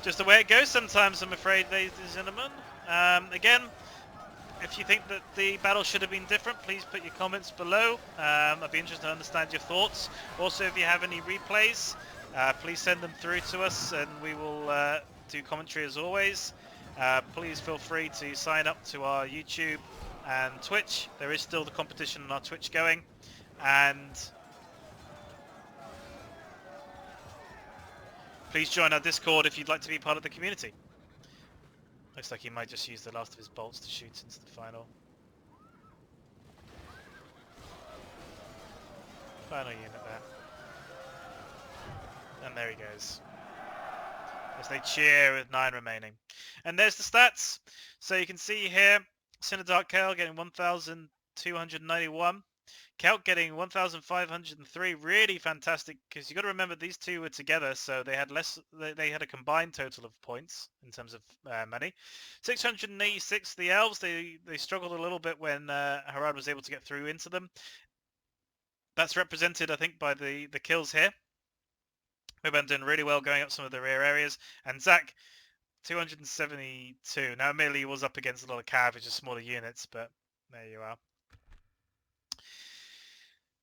[SPEAKER 1] Just the way it goes sometimes, I'm afraid, ladies and gentlemen. Again, if you think that the battle should have been different, please put your comments below. I'd be interested to understand your thoughts. Also, if you have any replays, please send them through to us and we will do commentary as always. Please feel free to sign up to our YouTube and Twitch. There is still the competition on our Twitch going. And please join our Discord if you'd like to be part of the community. Looks like he might just use the last of his bolts to shoot into the final unit there. And there he goes. As they cheer with 9 remaining. And there's the stats. So you can see here, Dark Kale getting 1,291. Celt getting 1,503, really fantastic, because you got to remember these two were together, so they had less. They had a combined total of points in terms of money. 686. The elves they struggled a little bit when Harad was able to get through into them. That's represented, I think, by the kills here. We've been doing really well going up some of the rear areas, and Zach 272. Now, admittedly, he was up against a lot of cav, which is smaller units, but there you are.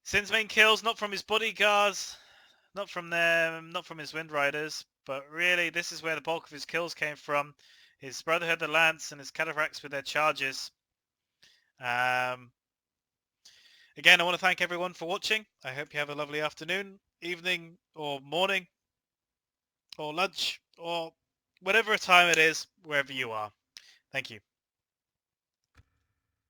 [SPEAKER 1] Sin's main kills, not from his bodyguards, not from them, not from his wind riders, but really this is where the bulk of his kills came from. His Brotherhood, the Lance, and his Cataracts with their charges. Again, I want to thank everyone for watching. I hope you have a lovely afternoon, evening, or morning, or lunch, or whatever time it is, wherever you are. Thank you.